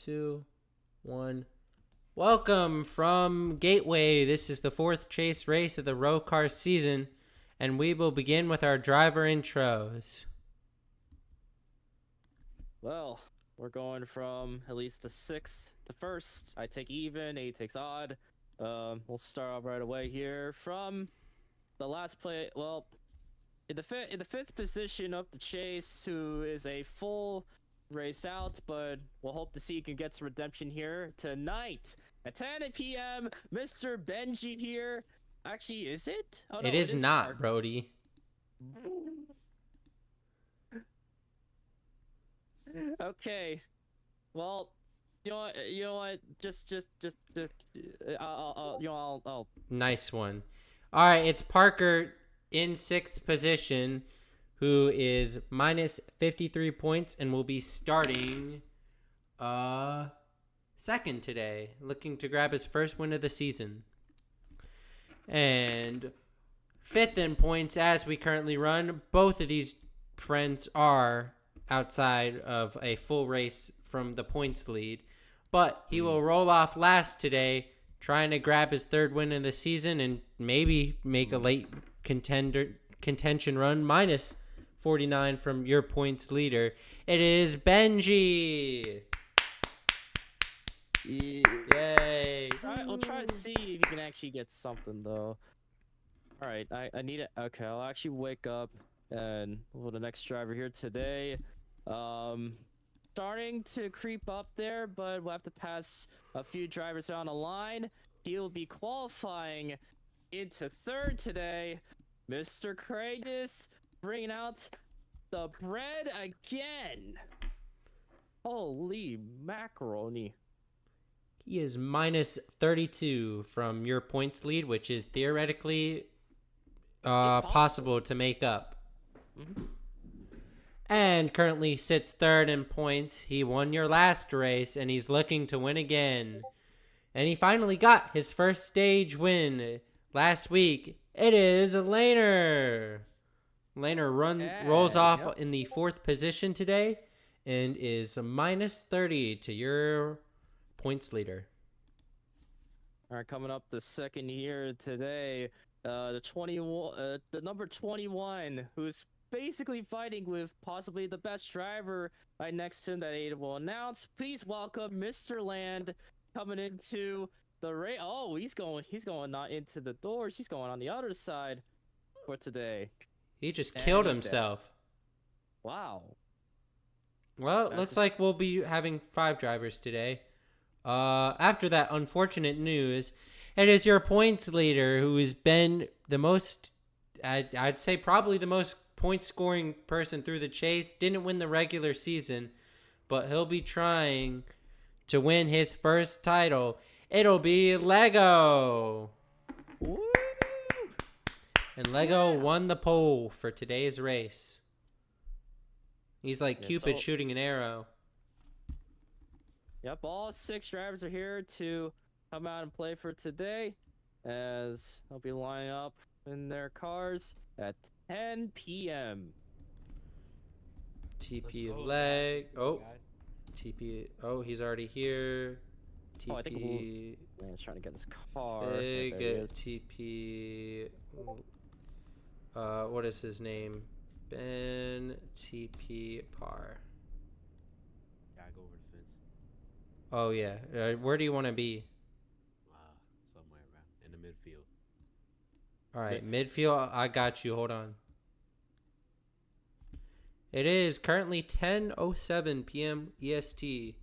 2, 1. Welcome from Gateway. This is the fourth chase race of the row car season, and we will begin with our driver intros. Well, we're going from at least the sixth to first. I take even, A takes odd. We'll start off right away here from the last play. Well, in the fifth position of the chase, who is a full race out, but we'll hope to see he can get some redemption here tonight at 10 p.m. Mr. Benji here. Actually, is it? Oh no, It is not, Park. Brody. Okay. Well, you know what? I'll. Nice one. All right, it's Parker in 6th position, who is minus 53 points and will be starting second today, looking to grab his first win of the season. And 5th in points as we currently run. Both of these friends are outside of a full race from the points lead, but he will roll off last today, trying to grab his third win of the season and maybe make a late contention run. Minus 49 from your points leader. It is Benji. Yay. We'll try to see if you can actually get something though. All right, I need it. Okay, I'll actually wake up and the next driver here today. Starting to creep up there, but we'll have to pass a few drivers on the line. He'll be qualifying into third today. Mr. Kragus bringing out the bread again. Holy macaroni. He is minus 32 from your points lead, which is theoretically possible to make up. Mm-hmm. And currently sits third in points. He won your last race, and he's looking to win again. And he finally got his first stage win last week. It is Laner. Laner rolls off in the 4th position today and is minus 30 to your points leader. All right, coming up the second here today, the number 21, who's basically fighting with possibly the best driver right next to him that Ada will announce. Please welcome Mr. Land coming into the race. Oh, he's going not into the doors. He's going on the other side for today. He just killed himself. Dead. Wow. Well, looks like we'll be having 5 drivers today. After that unfortunate news, it is your points leader who has been the most, I'd say probably the most point scoring person through the chase. Didn't win the regular season, but he'll be trying to win his first title. It'll be Lego. Woo! And Lego won the pole for today's race. He's like Cupid shooting an arrow. Yep, all 6 drivers are here to come out and play for today, as they'll be lining up in their cars at 10 p.m. TP leg. Oh, TP. Oh, he's already here. TP. Oh, I think man's trying to get his car. Big TP. What is his name? Ben TP Par. Yeah, I go over the fence. Oh yeah. Where do you want to be? Somewhere around in the midfield. All right, midfield. I got you. Hold on. It is currently 10:07 p.m. EST.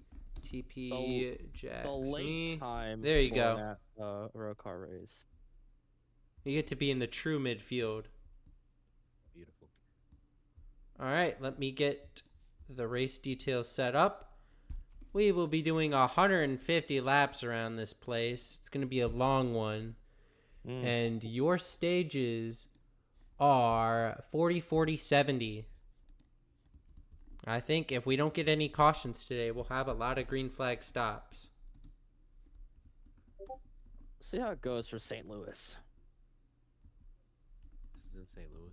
TP Jax. The late time. There you go. That, road car race. You get to be in the true midfield. Beautiful. All right, let me get the race details set up. We will be doing 150 laps around this place. It's going to be a long one. And your stages are 40, 40, 70. I think if we don't get any cautions today, we'll have a lot of green flag stops. See how it goes for St. Louis. This is in St. Louis.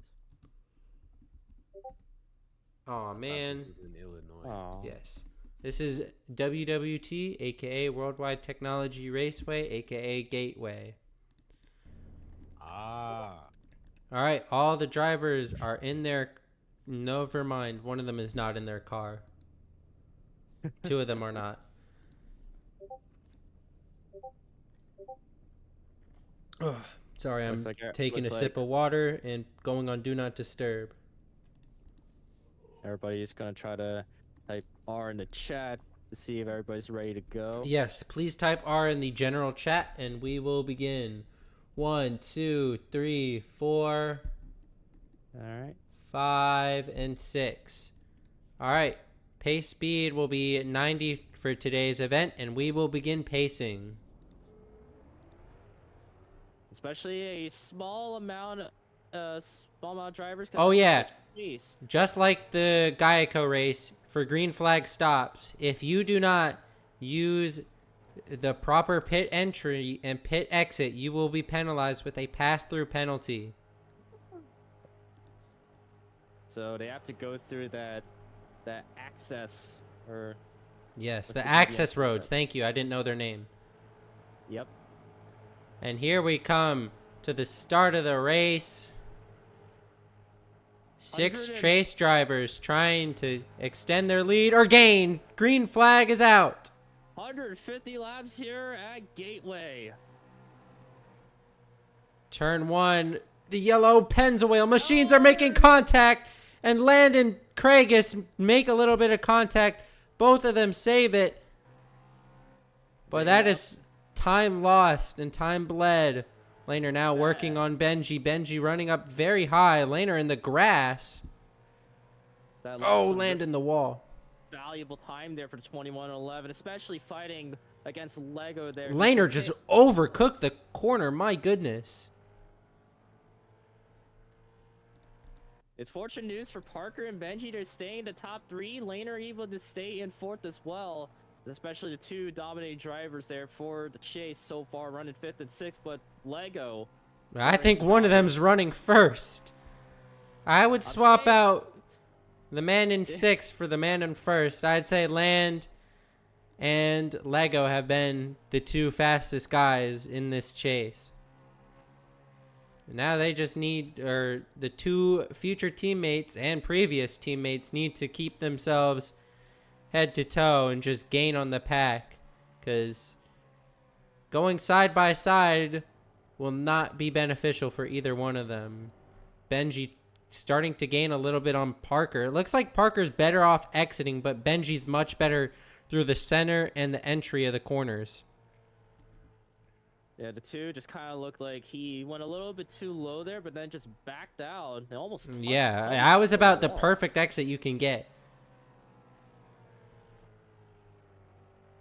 Oh man. This is in Illinois. Oh. Yes. This is WWT, aka Worldwide Technology Raceway, aka Gateway. Ah. All right, all the drivers are in their. Never mind, one of them is not in their car. Two of them are not. Ugh, sorry, I'm Looks like taking a looks sip like of water and going on Do Not Disturb. everybody's gonna try to type R in the chat to see if everybody's ready to go. Yes, please type R in the general chat and we will begin. 1, 2, 3, 4, All right. 5, and 6. All right, pace speed will be 90 for today's event, and we will begin pacing. Especially a small amount of drivers. 'Cause Oh, it's yeah. such a race. Just like the Geico race, for green flag stops, if you do not use the proper pit entry and pit exit, you will be penalized with a pass-through penalty. So they have to go through that access or Yes, What's the the access DBS? roads. Thank you. I didn't know their name. yep. And here we come to the start of the race. 6 100 Trace drivers trying to extend their lead or gain. Green flag is out. 150 laps here at Gateway. Turn 1. The yellow Pennzoil machines are making contact. And Landon Craigus make a little bit of contact. Both of them save it. But that is time lost and time bled. Laner now working on Benji. Benji running up very high. Laner in the grass. That Oh, lost some land in the wall. valuable time there for 21-11, especially fighting against Lego there. Laner just overcooked the corner. My goodness. It's fortunate news for Parker and Benji to stay in the top 3. Laner able to stay in 4th as well. Especially the 2 dominating drivers there for the chase so far, running 5th and 6th. But Lego, I think one of them's running first. I would swap saying- out the man in 6th for the man in 1st. I'd say Land and Lego have been the 2 fastest guys in this chase. Now they just need, or the 2 future teammates and previous teammates need to keep themselves head to toe and just gain on the pack, because going side by side will not be beneficial for either one of them. Benji starting to gain a little bit on Parker. It looks like Parker's better off exiting, but Benji's much better through the center and the entry of the corners. yeah, the 2 just kind of looked like he went a little bit too low there, but then just backed out and almost touched Yeah, Benji I was on about the wall. perfect exit you can get.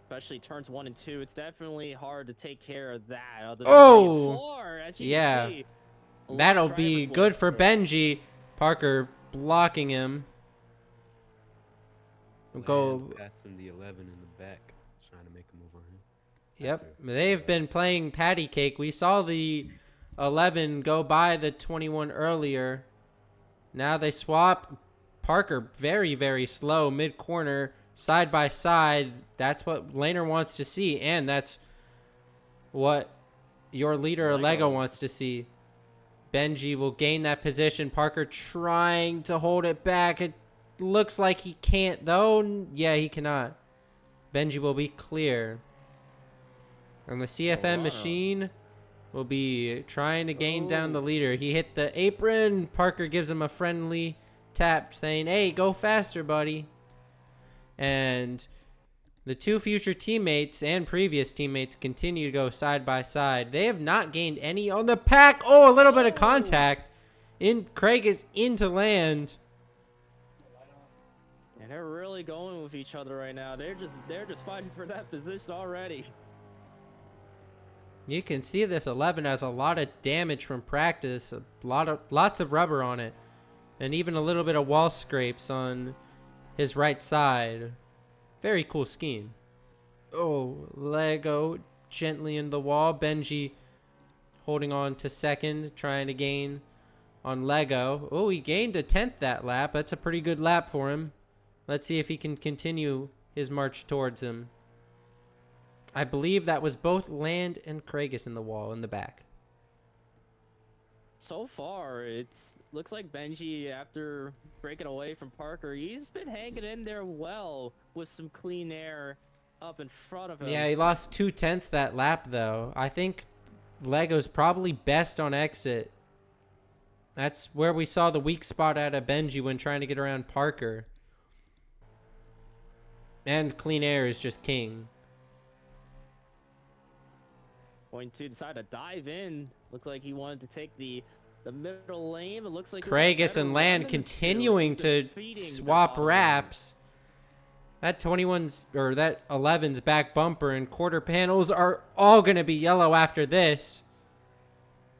Especially turns 1 and 2, it's definitely hard to take care of that. Other than Oh! 4, as you Yeah. can see. A lot of That'll be drivers good for will- Benji. Parker blocking him. Go. Land passing the 11 in the back, trying to make a move on him. Yep, After- they've been playing patty cake. We saw the 11 go by the 21 earlier. Now they swap. Parker very, very slow mid-corner, side by side. That's what Laner wants to see, and that's what your leader, Lego, wants to see. Benji will gain that position. Parker trying to hold it back. It looks like he can't, though. Yeah, he cannot. Benji will be clear. And the CFM wow. machine will be trying to gain down the leader. He hit the apron. Parker gives him a friendly tap saying, hey, go faster, buddy. And the 2 future teammates and previous teammates continue to go side by side. They have not gained any on the pack. Oh, a little bit of contact. Craig is into Land. And they're really going with each other right now. They're just fighting for that position already. You can see this 11 has a lot of damage from practice, lots of rubber on it, and even a little bit of wall scrapes on his right side. Very cool scheme. Oh, Lego gently in the wall. Benji holding on to 2nd, trying to gain on Lego. Oh, he gained a 10th that lap. That's a pretty good lap for him. Let's see if he can continue his march towards him. I believe that was both Land and Kragus in the wall in the back. So far, it's looks like Benji, after breaking away from Parker, he's been hanging in there well with some clean air up in front of him. Yeah, he lost 2/10 that lap, though. I think Lego's probably best on exit. That's where we saw the weak spot out of Benji when trying to get around Parker. And clean air is just king. Going to decide to dive in. Looks like he wanted to take the middle lane. It looks like Kragus and Land continuing to swap wraps. That 21's or that 11's back bumper and quarter panels are all going to be yellow after this.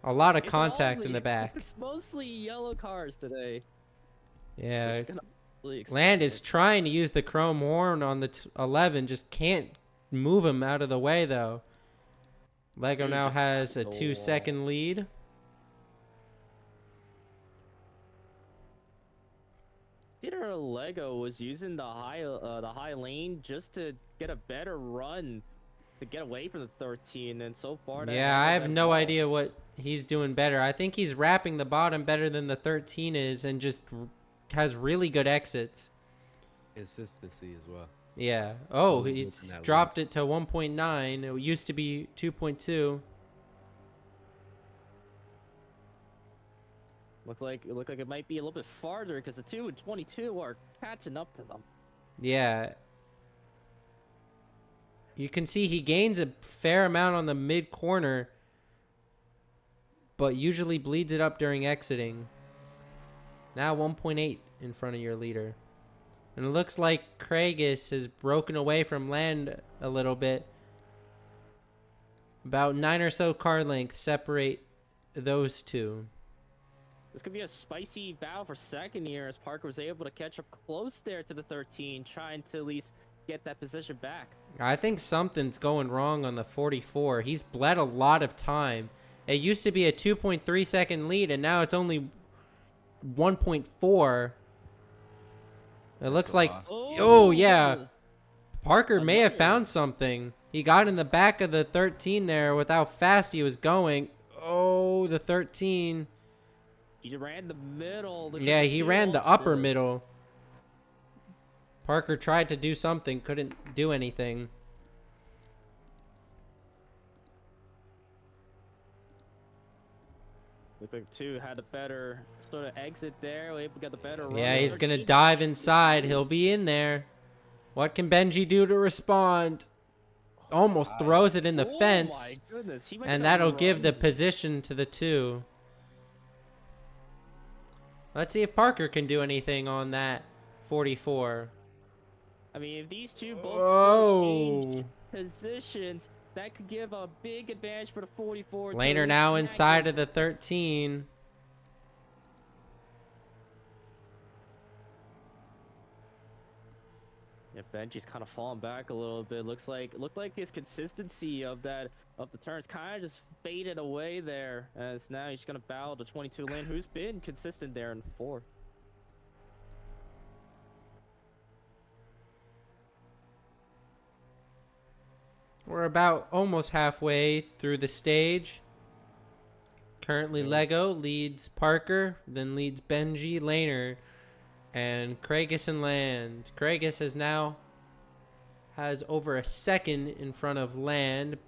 A lot of contact in the back. It's mostly yellow cars today. Yeah. Really Land is expect it. trying to use the chrome horn on the 11, just can't move him out of the way though. Lego Dude now just has a got the 2-second lead. Peter Lego was using the high lane just to get a better run to get away from the 13, and so far that Yeah, I hasn't have been no well. idea what he's doing better. I think he's wrapping the bottom better than the 13 is and just has really good exits. Consistency as well. Yeah. Oh, So he's looking at dropped it to 1.9. It used to be 2.2. Looked like it might be a little bit farther because the 2 and 22 are catching up to them. Yeah. You can see he gains a fair amount on the mid corner, but usually bleeds it up during exiting. Now 1.8 in front of your leader. And it looks like Kragus has broken away from Land a little bit. About 9 or so car lengths separate those two. This could be a spicy battle for second here as Parker was able to catch up close there to the 13, trying to at least get that position back. I think something's going wrong on the 44. He's bled a lot of time. It used to be a 2.3 second lead, and now it's only 1.4. It looks a like, loss. oh yeah, Parker may have Another found something. He got in the back of the 13 there with how fast he was going. Oh, the 13. He ran the middle. The Yeah, he 22 ran the also upper did. middle. Parker tried to do something, couldn't do anything. Looked like 2 had a better sort of exit there. We got the better run. Yeah, he's gonna 13. dive inside. He'll be in there. What can Benji do to respond? Almost throws it in the Oh fence. my goodness. He might And get a that'll give the run. position to the 2. Let's see if Parker can do anything on that 44. I mean, if these two both still Oh. change positions, that could give a big advantage for the 44. Laner now inside of the 13. Yeah, Benji's kind of falling back a little bit. Looked like his consistency of the turns kind of just faded away there. As now he's gonna battle the 22 lane, who's been consistent there in 4. We're about almost halfway through the stage. Currently, Lego leads Parker, then leads Benji, Laner, and Kragus and Land. Kragus has over a second in front of Land,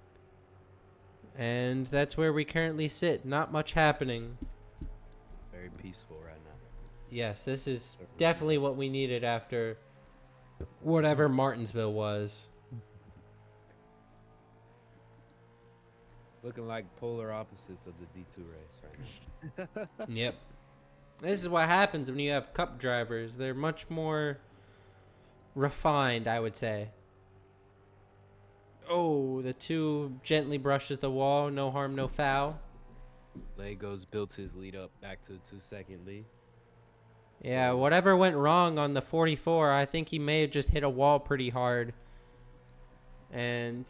and that's where we currently sit. Not much happening. Very peaceful right now. Yes, this is definitely what we needed after whatever Martinsville was. Looking like polar opposites of the D2 race right now. Yep. This is what happens when you have cup drivers. They're much more refined, I would say. Oh, the 2 gently brushes the wall. No harm, no foul. Legos built his lead up back to a 2-second lead. Yeah, So- whatever went wrong on the 44, I think he may have just hit a wall pretty hard. And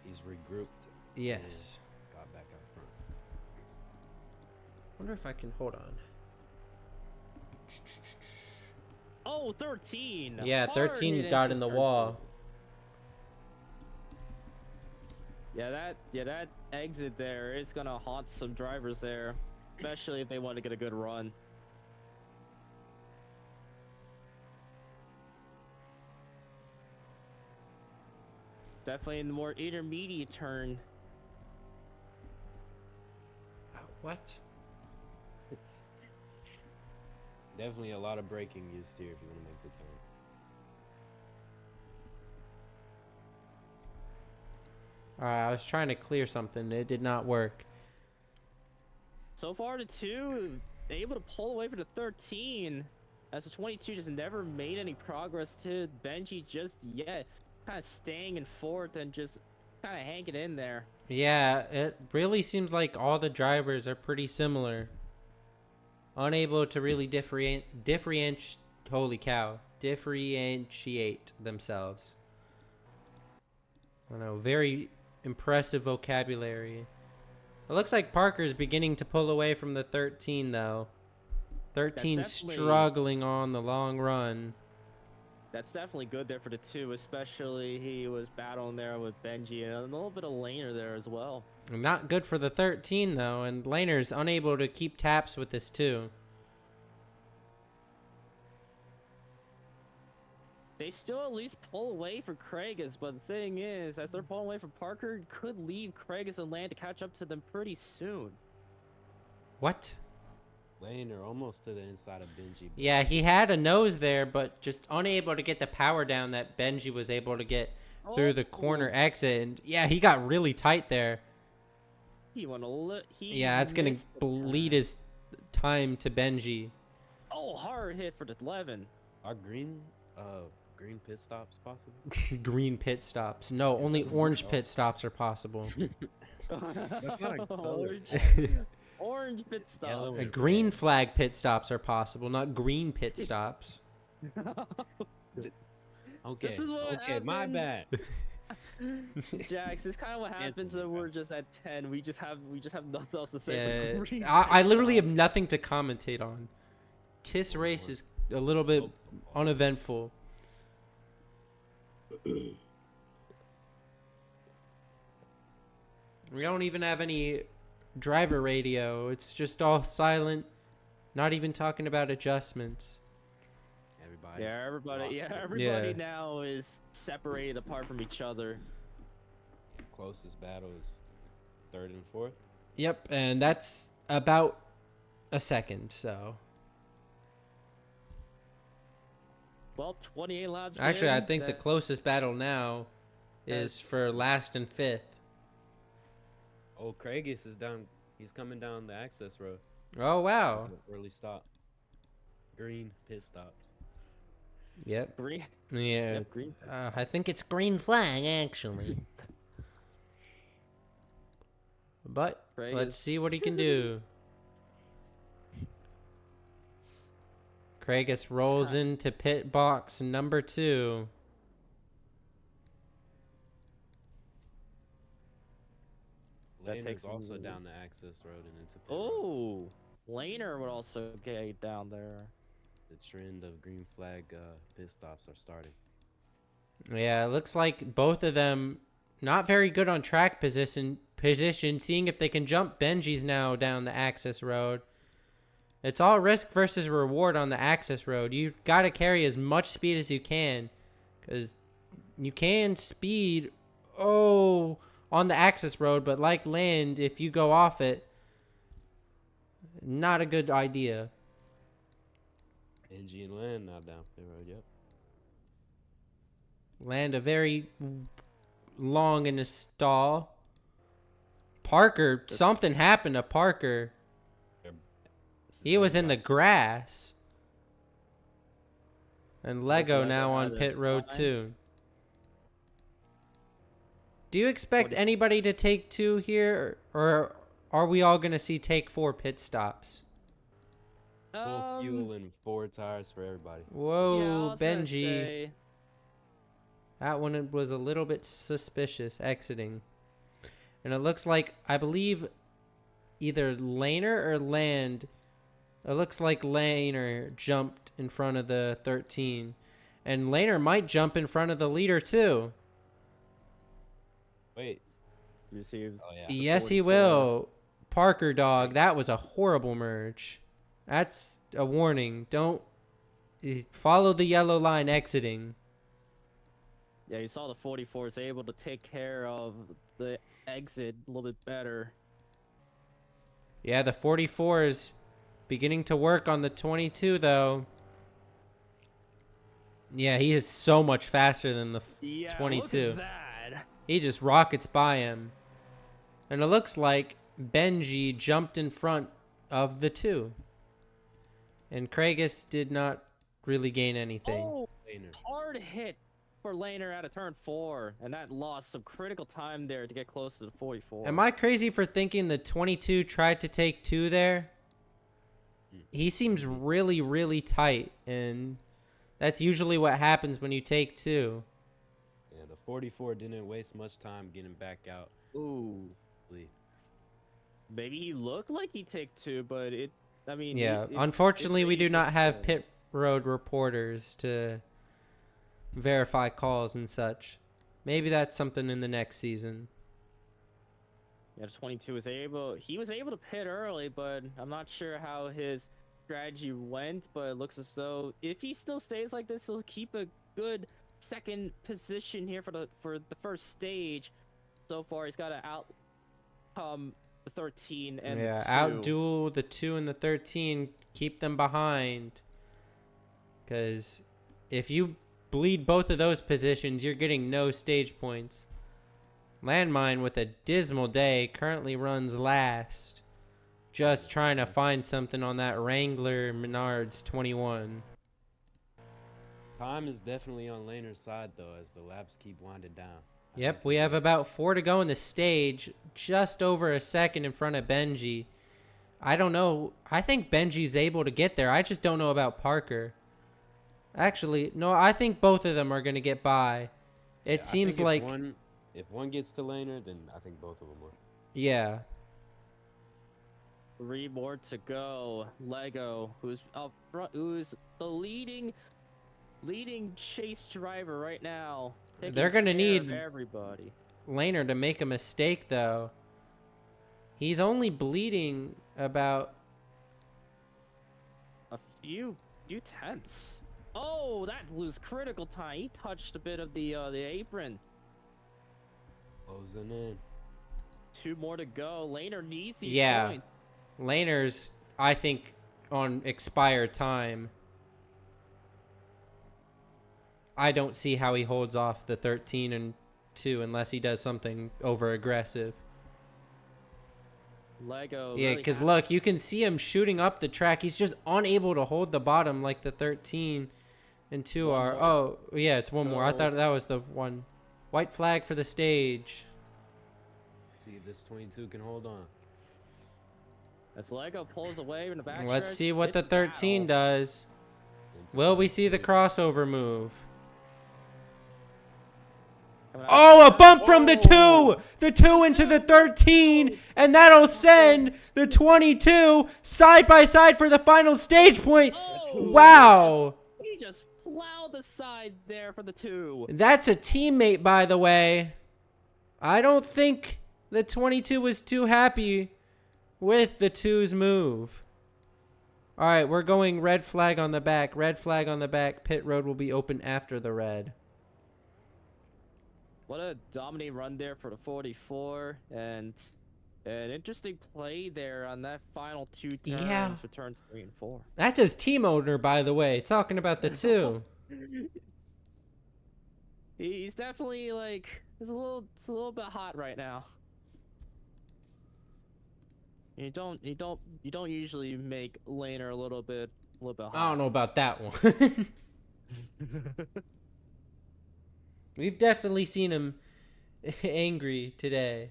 He's regrouped. yes. and got back out front. Wonder if I can hold on. Oh, 13. Yeah, Hard 13 hit got into in the 13. wall. Yeah, that exit there is gonna haunt some drivers there, especially if they want to get a good run. Definitely in the more intermediate turn. What? Definitely a lot of braking used here if you want to make the turn. Alright, I was trying to clear something. It did not work. So far, the 2 able to pull away for the 13, as the 22 just never made any progress to Benji just yet. Kind of staying in fourth and just kind of hanging in there. Yeah, it really seems like all the drivers are pretty similar. Unable to really differentiate themselves. I don't know, very impressive vocabulary. It looks like Parker's beginning to pull away from the 13 though. 13 definitely- struggling on the long run. That's definitely good there for the 2, especially he was battling there with Benji and a little bit of Laner there as well. Not good for the 13 though, and Laner's unable to keep taps with this too. They still at least pull away for Kragus, but the thing is, as they're pulling away from Parker, it could leave Kragus and Land to catch up to them pretty soon. What? Laner almost to the inside of Benji. Yeah, he had a nose there, but just unable to get the power down that Benji was able to get through the corner exit. And yeah, he got really tight there. He went a little. Yeah, it's going to bleed his time to Benji. Oh, hard hit for the 11. Are green pit stops possible? Green pit stops. No, only orange pit stops are possible. That's not a color. Orange pit stop. Yellow A green flag pit stops are possible, not green pit stops. Okay. This is what my happens. bad. Jax, it's kind of what happens me, when we're man. just at 10. We just have nothing else to say. Yeah, but green I pit literally stop. have nothing to commentate on. Tis race is a little bit uneventful. We don't even have any driver radio. It's just all silent. Not even talking about adjustments. Everybody's Yeah, everybody. Yeah, locked up. everybody Yeah. now is separated apart from each other. Closest battle is 3rd and 4th. Yep, and that's about a second, so. Well, 28 laps. Actually, I in, think the that- closest battle now is for last and 5th. Oh, Kragus is down. He's coming down the access road. Oh, wow. Early stop. Green pit stops. Yep. green. Yeah. Yep, green. I think it's green flag, actually. But let's see what he can do. Kragus rolls into pit box number 2. That Laner's takes also him- down the access road and into pit road. Oh, Laner would also get down there. The trend of green flag pit stops are starting. Yeah, it looks like both of them not very good on track position, seeing if they can jump Benji's now down the access road. It's all risk versus reward on the access road. You got to carry as much speed as you can, because you can speed on the access road, but like Land, if you go off it, not a good idea. NG and Land now down pit road. Yep. Land a very long in a stall. Parker, something happened to Parker. This is He was in the everybody. grass. And Lego Lego now on had a pit road line. too. Do you expect What do anybody to take 2 here, or are we all going to see take 4 pit stops? Full fuel and 4 tires for everybody. Whoa, yeah, I was gonna Benji. say, That one was a little bit suspicious exiting. And it looks like, I believe, either Laner or Land It looks like Laner jumped in front of the 13. And Laner might jump in front of the leader too. Wait. Receives. Oh yeah. Yes, he 44. will. Parker dog, that was a horrible merge. That's a warning. Don't follow the yellow line exiting. Yeah, you saw the 44 is able to take care of the exit a little bit better. Yeah, the 44 is beginning to work on the 22 though. Yeah, he is so much faster than the Yeah, 22. look at that. He just rockets by him. And it looks like Benji jumped in front of the 2. And Kragus did not really gain anything. Oh, Laner. hard hit for Laner out of turn 4, and that lost some critical time there to get close to the 44. Am I crazy for thinking the 22 tried to take 2 there? He seems really, really tight, and that's usually what happens when you take 2. Yeah, the 44 didn't waste much time getting back out. Ooh. Lee. Maybe he looked like he'd take 2, but I mean... Yeah, it- unfortunately, it's we do easy not to have say. pit road reporters to verify calls and such. Maybe that's something in the next season. Yeah, the 22 was able... He was able to pit early, but I'm not sure how his strategy went, but it looks as though if he still stays like this, he'll keep a good second position here for the first stage. So far, he's got to outcome the 13 and Yeah, the 2. outduel the 2 and the 13. Keep them behind. Because if you bleed both of those positions, you're getting no stage points. Landmine with a dismal day currently runs last. Just trying to find something on that Wrangler Menards 21. Time is definitely on Laner's side though, as the laps keep winding down. I Yep, think we he's have gonna- about 4 to go in the stage. Just over a second in front of Benji. I don't know. I think Benji's able to get there. I just don't know about Parker. Actually, no, I think both of them are going to get by. Yeah, It I seems think like, if one gets to Laner, then I think both of them will. yeah. 3 more to go. Lego, who's up front, who's the leading chase driver right now. taking They're gonna care of need- everybody. Laner to make a mistake, though. He's only bleeding about... A few tenths. Oh, that was critical time. He touched a bit of the apron. Closing in. 2 more to go. Laner needs these Yeah. points. Laner's, I think, on expired time. I don't see how he holds off the 13 and 2 unless he does something over aggressive. Lego. Yeah, really because has- look, you can see him shooting up the track. He's just unable to hold the bottom like the 13 and 2 One are. more. Oh, yeah, it's one more. I So- thought that was the one. White flag for the stage. See if this 22 can hold on. As Lego pulls away in the back. Let's stretch, see what it's the 13 battle. does. Into Will we turn see the 2. crossover move? Coming out Oh, a of- bump from the Oh! 2! The 2 into the 13! And that'll send the 22 side by side for the final stage point! Oh, Wow! He just plowed the side there for the 2. That's a teammate, by the way. I don't think the 22 was too happy with the 2's move. All right, we're going red flag on the back. Red flag on the back. Pit road will be open after the red. What a dominating run there for the 44, and an interesting play there on that final 2 turns Yeah. for turns 3 and 4. That's his team owner, by the way. Talking about the 2. He's definitely like it's a little bit hot right now. You don't usually make Laner a little bit hot. I don't know about that one. We've definitely seen him angry today.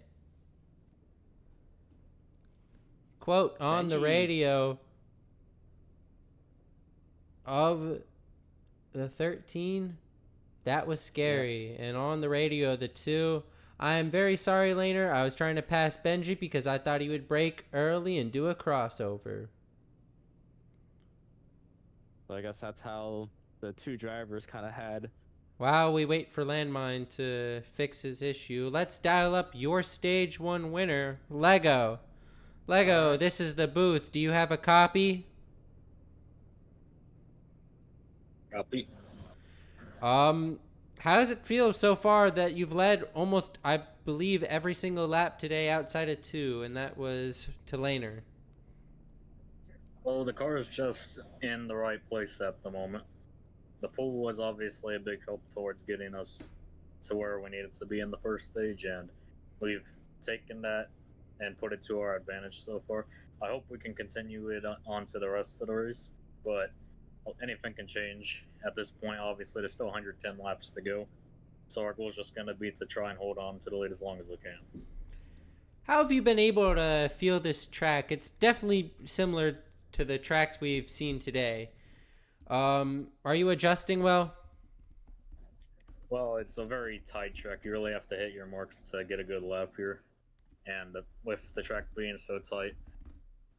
Quote on the Benji. radio of the 13, that was scary. And on the radio, the 2, I am very sorry, Laner. I was trying to pass Benji because I thought he would break early and do a crossover. So I guess that's how the two drivers kind of had. While we wait for Landmine to fix his issue, let's dial up your stage 1 winner, Lego. Lego, Alright. this is the booth. Do you have a copy? Copy. How does it feel so far that you've led almost, I believe, every single lap today outside of 2, and that was to Laner? Well, the car is just in the right place at the moment. The pool was obviously a big help towards getting us to where we needed to be in the first stage, and we've taken that and put it to our advantage so far. I hope we can continue it on to the rest of the race, but anything can change at this point. Obviously, there's still 110 laps to go, so our goal is just going to be to try and hold on to the lead as long as we can. How have you been able to feel this track? It's definitely similar to the tracks we've seen today. Are you adjusting well? Well, it's a very tight track. You really have to hit your marks to get a good lap here. And with the track being so tight,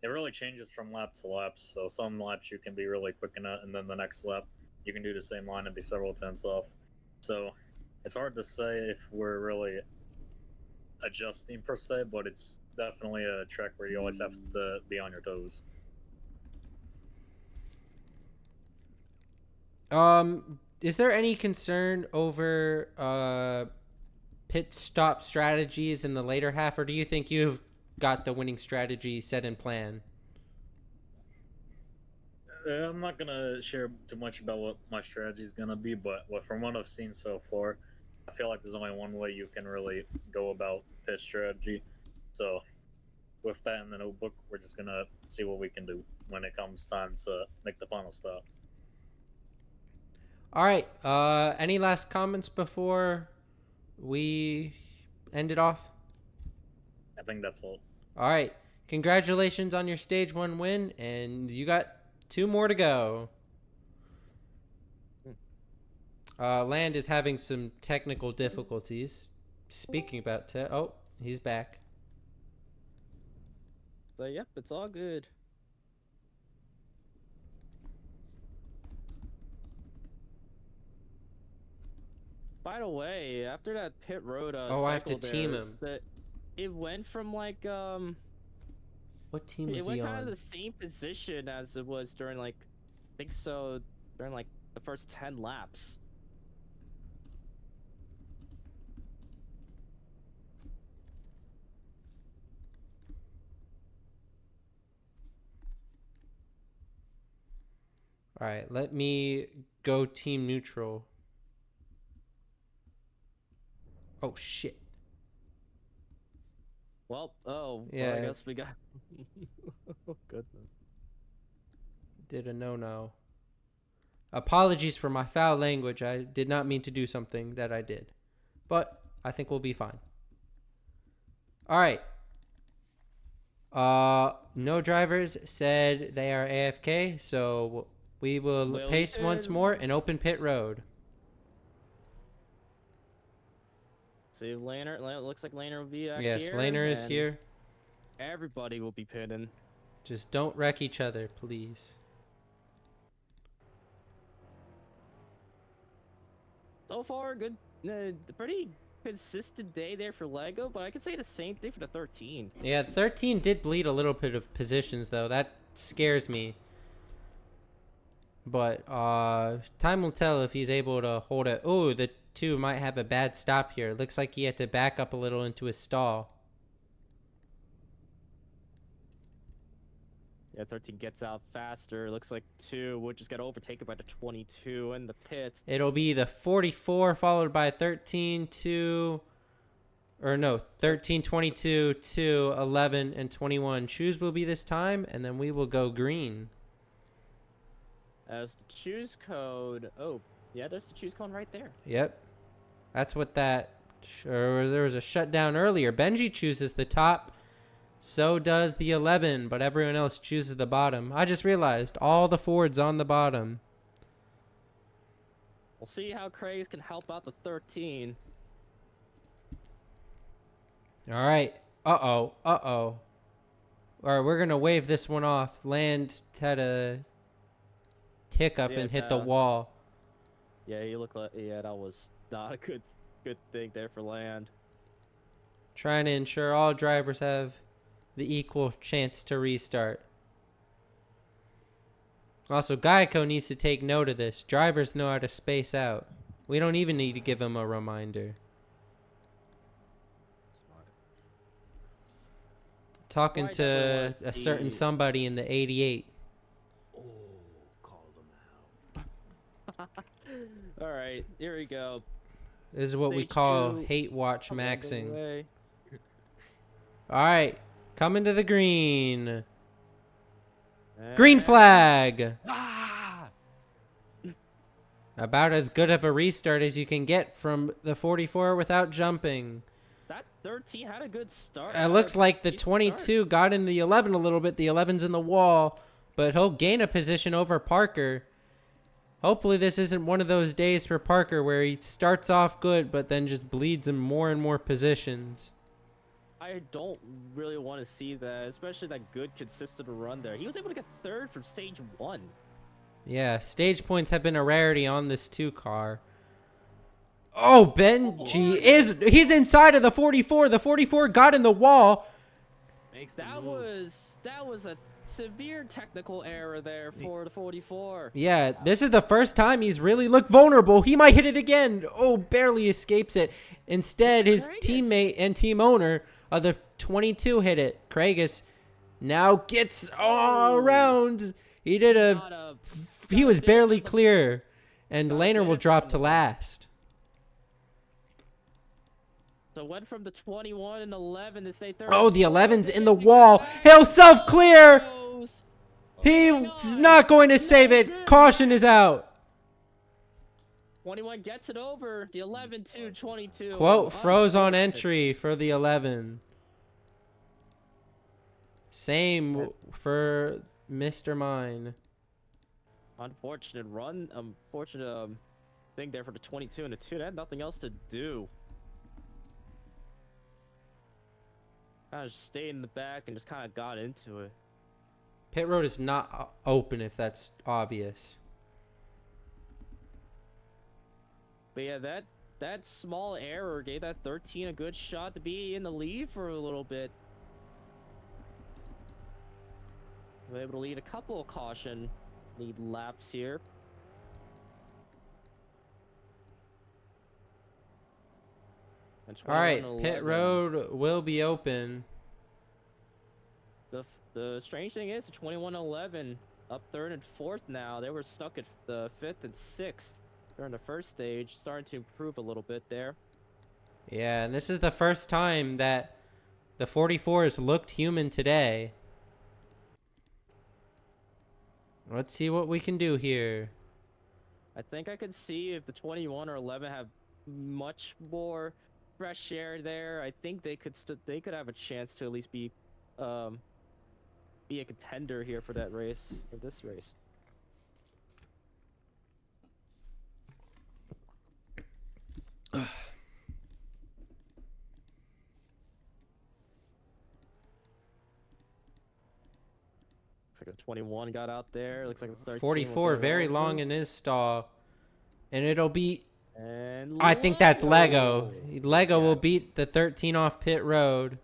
it really changes from lap to lap. So some laps you can be really quick in it, and then the next lap you can do the same line and be several tenths off. So it's hard to say if we're really adjusting per se, but it's definitely a track where you always have to be on your toes. Is there any concern over pit stop strategies in the later half, or do you think you've got the winning strategy set in plan? I'm not gonna share too much about what my strategy is gonna be, but from what I've seen so far, I feel like there's only one way you can really go about pit strategy. So, with that in the notebook, we're just gonna see what we can do when it comes time to make the final stop. All right. Any last comments before we end it off? I think that's all. All right. Congratulations on your stage 1 win, and you got 2 more to go. Land is having some technical difficulties. Speaking about oh, he's back. So yep, it's all good. By the way, after that pit road, Oh, I have to cycle team there, him. It went from like What team it was went he kind of on? the same position as it was during like, I think so, during like the first 10 laps. All right, let me go team neutral. Oh shit. Well, I Yeah. guess we got. Oh goodness. Did a no-no. Apologies for my foul language. I did not mean to do something that I did. But I think we'll be fine. All right. No drivers said they are AFK, so we will pace once more and open pit road. See, Laner, looks like Laner will be back Yes, here. Laner is and here. Everybody will be pitting. Just don't wreck each other, please. So far, good. Pretty consistent day there for Lego, but I could say the same thing for the 13. Yeah, 13 did bleed a little bit of positions, though. That scares me. But time will tell if he's able to hold it. Oh, the 2 might have a bad stop here. Looks like he had to back up a little into his stall. Yeah, 13 gets out faster. Looks like 2 would just get overtaken by the 22 in the pit. It'll be the 44 followed by 13, 2, or no, 13, 22, 2, 11, and 21. Choose will be this time, and then we will go green. As the choose code. Oh, yeah, there's the choose code right there. Yep. That's what that. Sure, there was a shutdown earlier. Benji chooses the top. So does the 11, but everyone else chooses the bottom. I just realized all the Fords on the bottom. We'll see how Craig can help out the 13. All right. Uh-oh. Uh-oh. All right, we're going to wave this one off. Land had a hiccup Yeah, and hit the no. wall. Yeah, you look like that was not a good thing there for land. Trying to ensure all drivers have the equal chance to restart. Also, Geico needs to take note of this. Drivers know how to space out. We don't even need to give them a reminder. Smart. Talking Well, I definitely to wanna a certain see- somebody in the 88. Oh, called him out. All right, here we go. This is what we Stage call 2 hate watch on the maxing. way. All right, coming to the green. Green And- flag. Ah! About as good of a restart as you can get from the 44 without jumping. That 13 had a good start. It looks like the decent 22 got in the 11 a little bit. The 11's in the wall, but he'll gain a position over Parker. Hopefully this isn't one of those days for Parker where he starts off good, but then just bleeds in more and more positions. I don't really want to see that, especially that good, consistent run there. He was able to get third from stage 1. Yeah, stage points have been a rarity on this 2 car. Oh, Benji he's inside of the 44. The 44 got in the wall. Makes the That move. was a severe technical error there for the 44. Yeah, this is the first time he's really looked vulnerable. He might hit it again. Oh, barely escapes it. Instead, his Craigus. teammate and team owner of the 22 hit it. Craigus now gets all around. He did he was barely clear. And Got a Laner will bit drop on to the- last. So went from the 21 and 11 to stay third. Oh, the 11's in the wall. He'll self-clear. Goes. He's not going to save it. Caution is out. 21 gets it over. The 11 to 22. Quote, froze on Unfortunate. entry for the 11. Same for Mr. Mine. Unfortunate run. Unfortunate thing there for the 22 and the 2. They had nothing else to do. Kind of just stayed in the back and just kind of got into it. Pit road is not open if that's obvious. But yeah, that small error gave that 13 a good shot to be in the lead for a little bit. We're able to lead a couple of caution lead laps here. And All right, 21-11. pit road will be open. The strange thing is, 21-11 up third and fourth now. They were stuck at the fifth and sixth during the first stage, starting to improve a little bit there. Yeah, and this is the first time that the 44s looked human today. Let's see what we can do here. I think I could see if the 21 or 11 have much more fresh air there. I think they could have a chance to at least be a contender here for that race, for this race. Looks like a 21 got out there. Looks like the 13 will 44 get it very over. long in his stall. And it'll be And I think that's Lego. Lego Yeah. will beat the 13 off pit road.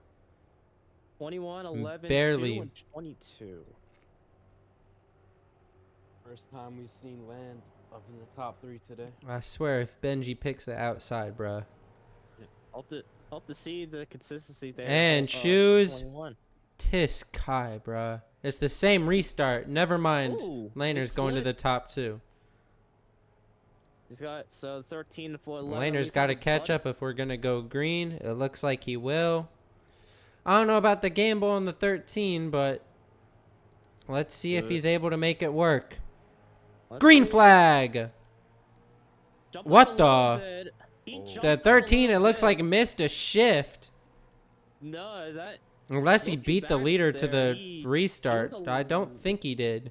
21, 11, Barely. 2, and 22. First time we've seen land up in the top 3 today. I swear if Benji picks the outside, bruh. Hope to see the consistency there. And of choose 21. Tis Kai, bruh. It's the same restart. Never mind. Ooh, Laner's big going to the split. top 2. He's got 13 for 11. Laner's got to catch up if we're going to go green. It looks like he will. I don't know about the gamble on the 13, but let's see if Good. he's able to make it work. Green flag. What the? The 13, it looks like missed a shift. No, that Unless he Looking beat the back leader to there, the he restart. was a I don't little- think he did.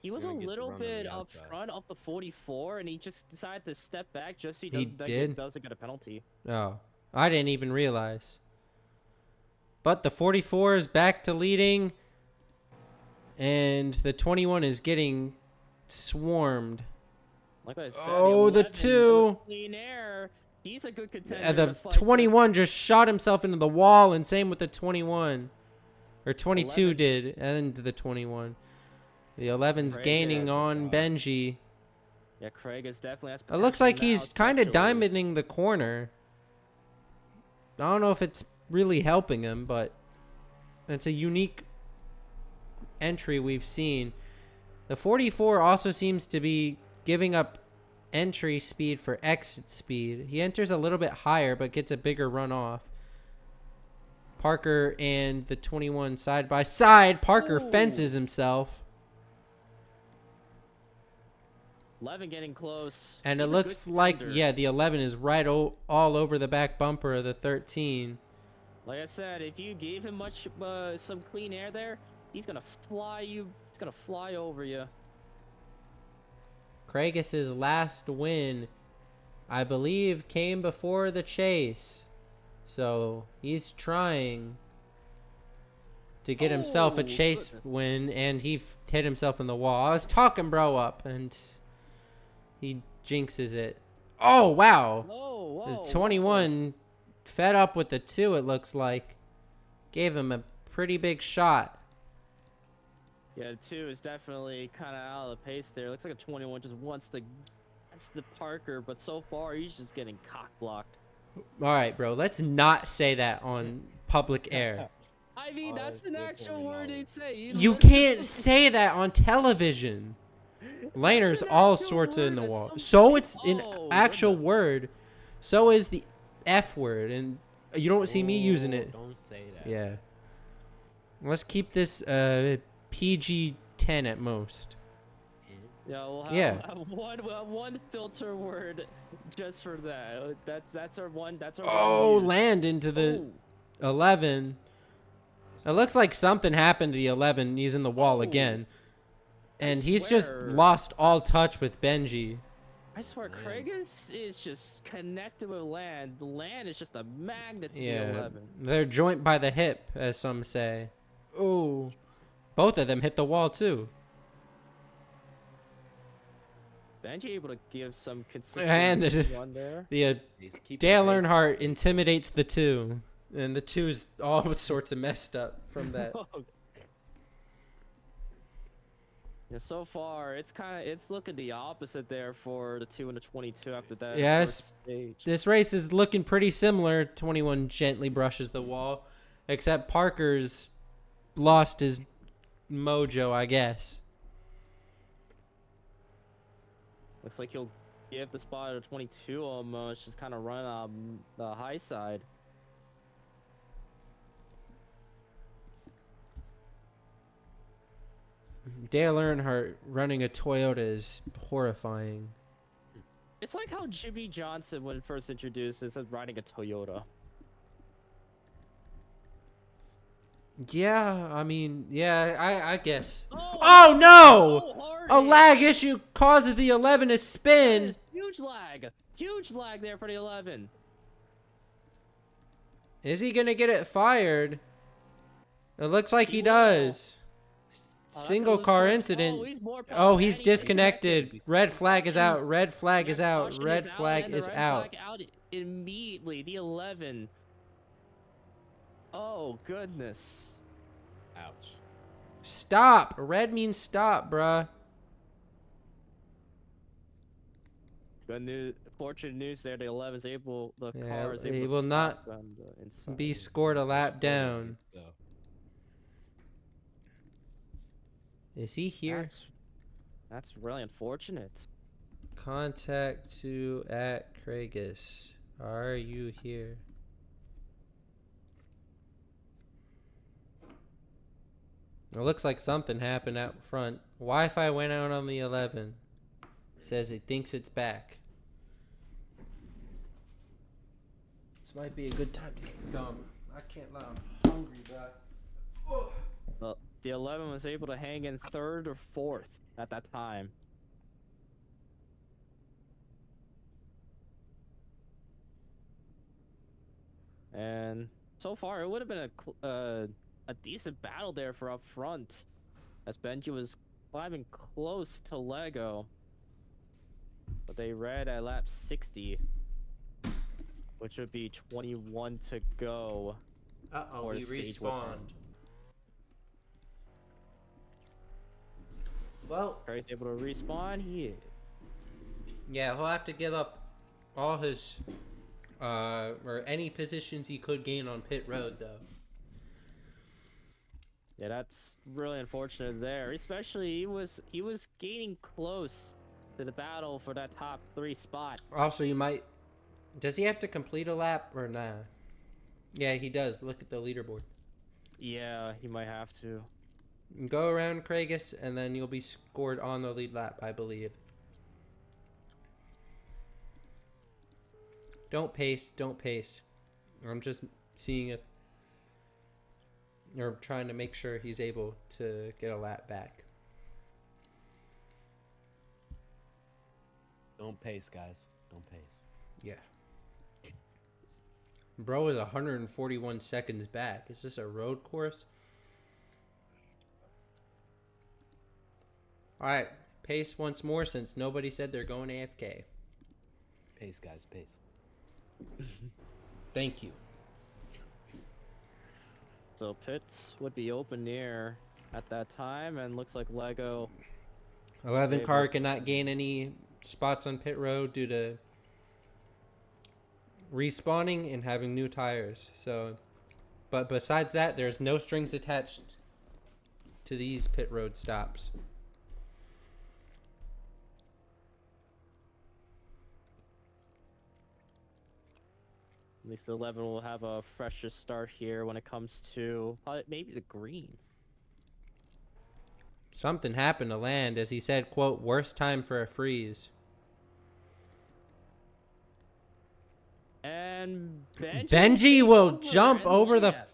he was a gonna get the little run on bit the up outside. front of the 44, and he just decided to step back just so He doesn't, did? doesn't get a penalty. Oh, I didn't even realize. But the 44 is back to leading. And the 21 is getting swarmed. Like I said, Oh, the 11 with two. clean air. He's a good contender. The to fight 21 just shot himself into the wall, and same with the 21. Or 22 11. did, and the 21. The 11's Craig gaining is on Benji. Yeah, Craig is definitely has It looks potential like now, he's kind of especially. diamonding the corner. I don't know if it's really helping him, but it's a unique entry we've seen. The 44 also seems to be giving up entry speed for exit speed. He enters a little bit higher, but gets a bigger run off. Parker and the 21 side by side. Parker Ooh. fences himself. 11 getting close. And He's it a good looks like, contender. yeah, the 11 is right all over the back bumper of the 13. Like I said, if you gave him some clean air there, he's gonna fly you. He's gonna fly over you. Kragus' last win, I believe, came before the chase. So he's trying to get himself a Oh, chase goodness. win, and he hit himself in the wall. I was talking bro up, and he jinxes it. Oh, wow. Whoa, The 21 fed up with the 2, it looks like. Gave him a pretty big shot. Yeah, 2 is definitely kind of out of the pace there. Looks like a 21 just wants to. That's the Parker, but so far he's just getting cock blocked. All right, bro. Let's not say that on public air. I mean, Oh, that's an good actual point, word Ollie. they'd say. You literally- can't say that on television. Laner's an all actual sorts of in word the that wall. some So people- it's an Oh, actual goodness. word. So is the F word, and you don't see me using Oh, it. Don't say that. Yeah. Let's keep this PG-10 at most. Yeah, we'll have, Yeah. one filter word just for that. That's our one. That's our Oh, one. use. land into the Oh. 11. It looks like something happened to the 11. He's in the wall Oh. again. And I he's just swear. lost all touch with Benji. I swear, Man. Craig is just connected with land. The land is just a magnet to the Yeah. 11. They're joint by the hip, as some say. Oh. Both of them hit the wall, too. Benji able to give some consistent And the- run there. The He's keeping Dale pace. Earnhardt intimidates the 2. And the 2's all sorts of messed up from that. Yeah, so far it's looking the opposite there for the 2 and the 22 after that. Yes. first stage. This race is looking pretty similar. 21 gently brushes the wall. Except Parker's lost his mojo, I guess. Looks like he'll give the spot to 22 almost, just kind of run on the high side. Dale Earnhardt running a Toyota is horrifying. It's like how Jimmy Johnson, when first introduced, is riding a Toyota. Yeah, I mean, yeah, I guess. Oh, Oh no! so A hard lag issue causes the 11 to hit. spin. Huge lag there for the 11. Is he gonna get it fired? It looks like he He will. does. Oh, that's Single a loose car point. incident. Oh, he's more Oh, he's Danny. disconnected. Red flag is out. Red flag is Yeah, out. caution Red out, flag and the is red out. flag out immediately. The 11. Oh goodness. Ouch. Stop. Red means stop, bruh. Good news. Fortunate news there. The 11's able. The Yeah, car is he able to will stop not on the inside. Be scored a lap down. So, Is he here? That's really unfortunate. Contact to at Kragus. Are you here? It looks like something happened out front. Wi-Fi went out on the 11. Says it thinks it's back. This might be a good time to get gum. I can't lie, I'm hungry, bro. Well, the 11 was able to hang in 3rd or 4th at that time. And so far, it would have been a decent battle there for up front, as Benji was climbing close to Lego. But they read at lap 60, which would be 21 to go. Uh-oh, Or he stage one. respawned. Well, Craig's able to respawn. yeah, he'll have to give up all his, or any positions he could gain on pit road, though. Yeah, that's really unfortunate there. Especially he was gaining close to the battle for that top 3 spot. Also, you might... Does he have to complete a lap or nah? Yeah, he does. Look at the leaderboard. Yeah, he might have to. Go around Craigus, and then you'll be scored on the lead lap, I believe. Don't pace. Don't pace. I'm just seeing if... Or trying to make sure he's able to get a lap back. Don't pace, guys. Don't pace. Yeah. Bro is 141 seconds back. Is this a road course? Alright, pace once more since nobody said they're going AFK. Pace, guys. Pace. Thank you. So pits would be open near at that time, and looks like Lego. 11 Able car to- cannot gain any spots on pit road due to respawning and having new tires. So, but besides that, there's no strings attached to these pit road stops. At least the 11 will have a fresher start here when it comes to maybe the green. Something happened to Land, as he said, quote, worst time for a freeze. And Benji will jump and over the yeah.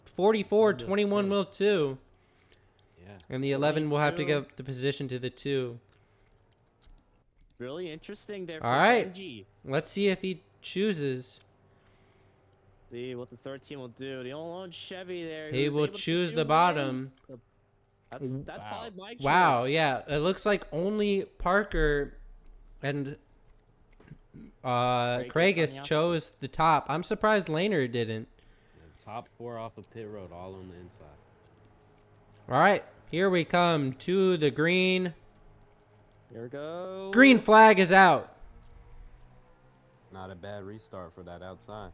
44, So does 21 Bill. will too. Yeah. And the 11 will have to 22. give the position to the 2. Really interesting there for All right. Benji. Let's see if he chooses. See what the 13 will do. The only lone Chevy there. He who's will able to choose do the wins. bottom. That's Wow. probably my choice. Wow, yeah. It looks like only Parker and Craigus on Craigus the chose the top. I'm surprised Laner didn't. The top 4 off of pit road, all on the inside. All right, here we come to the green. Here we go. Green flag is out. Not a bad restart for that outside.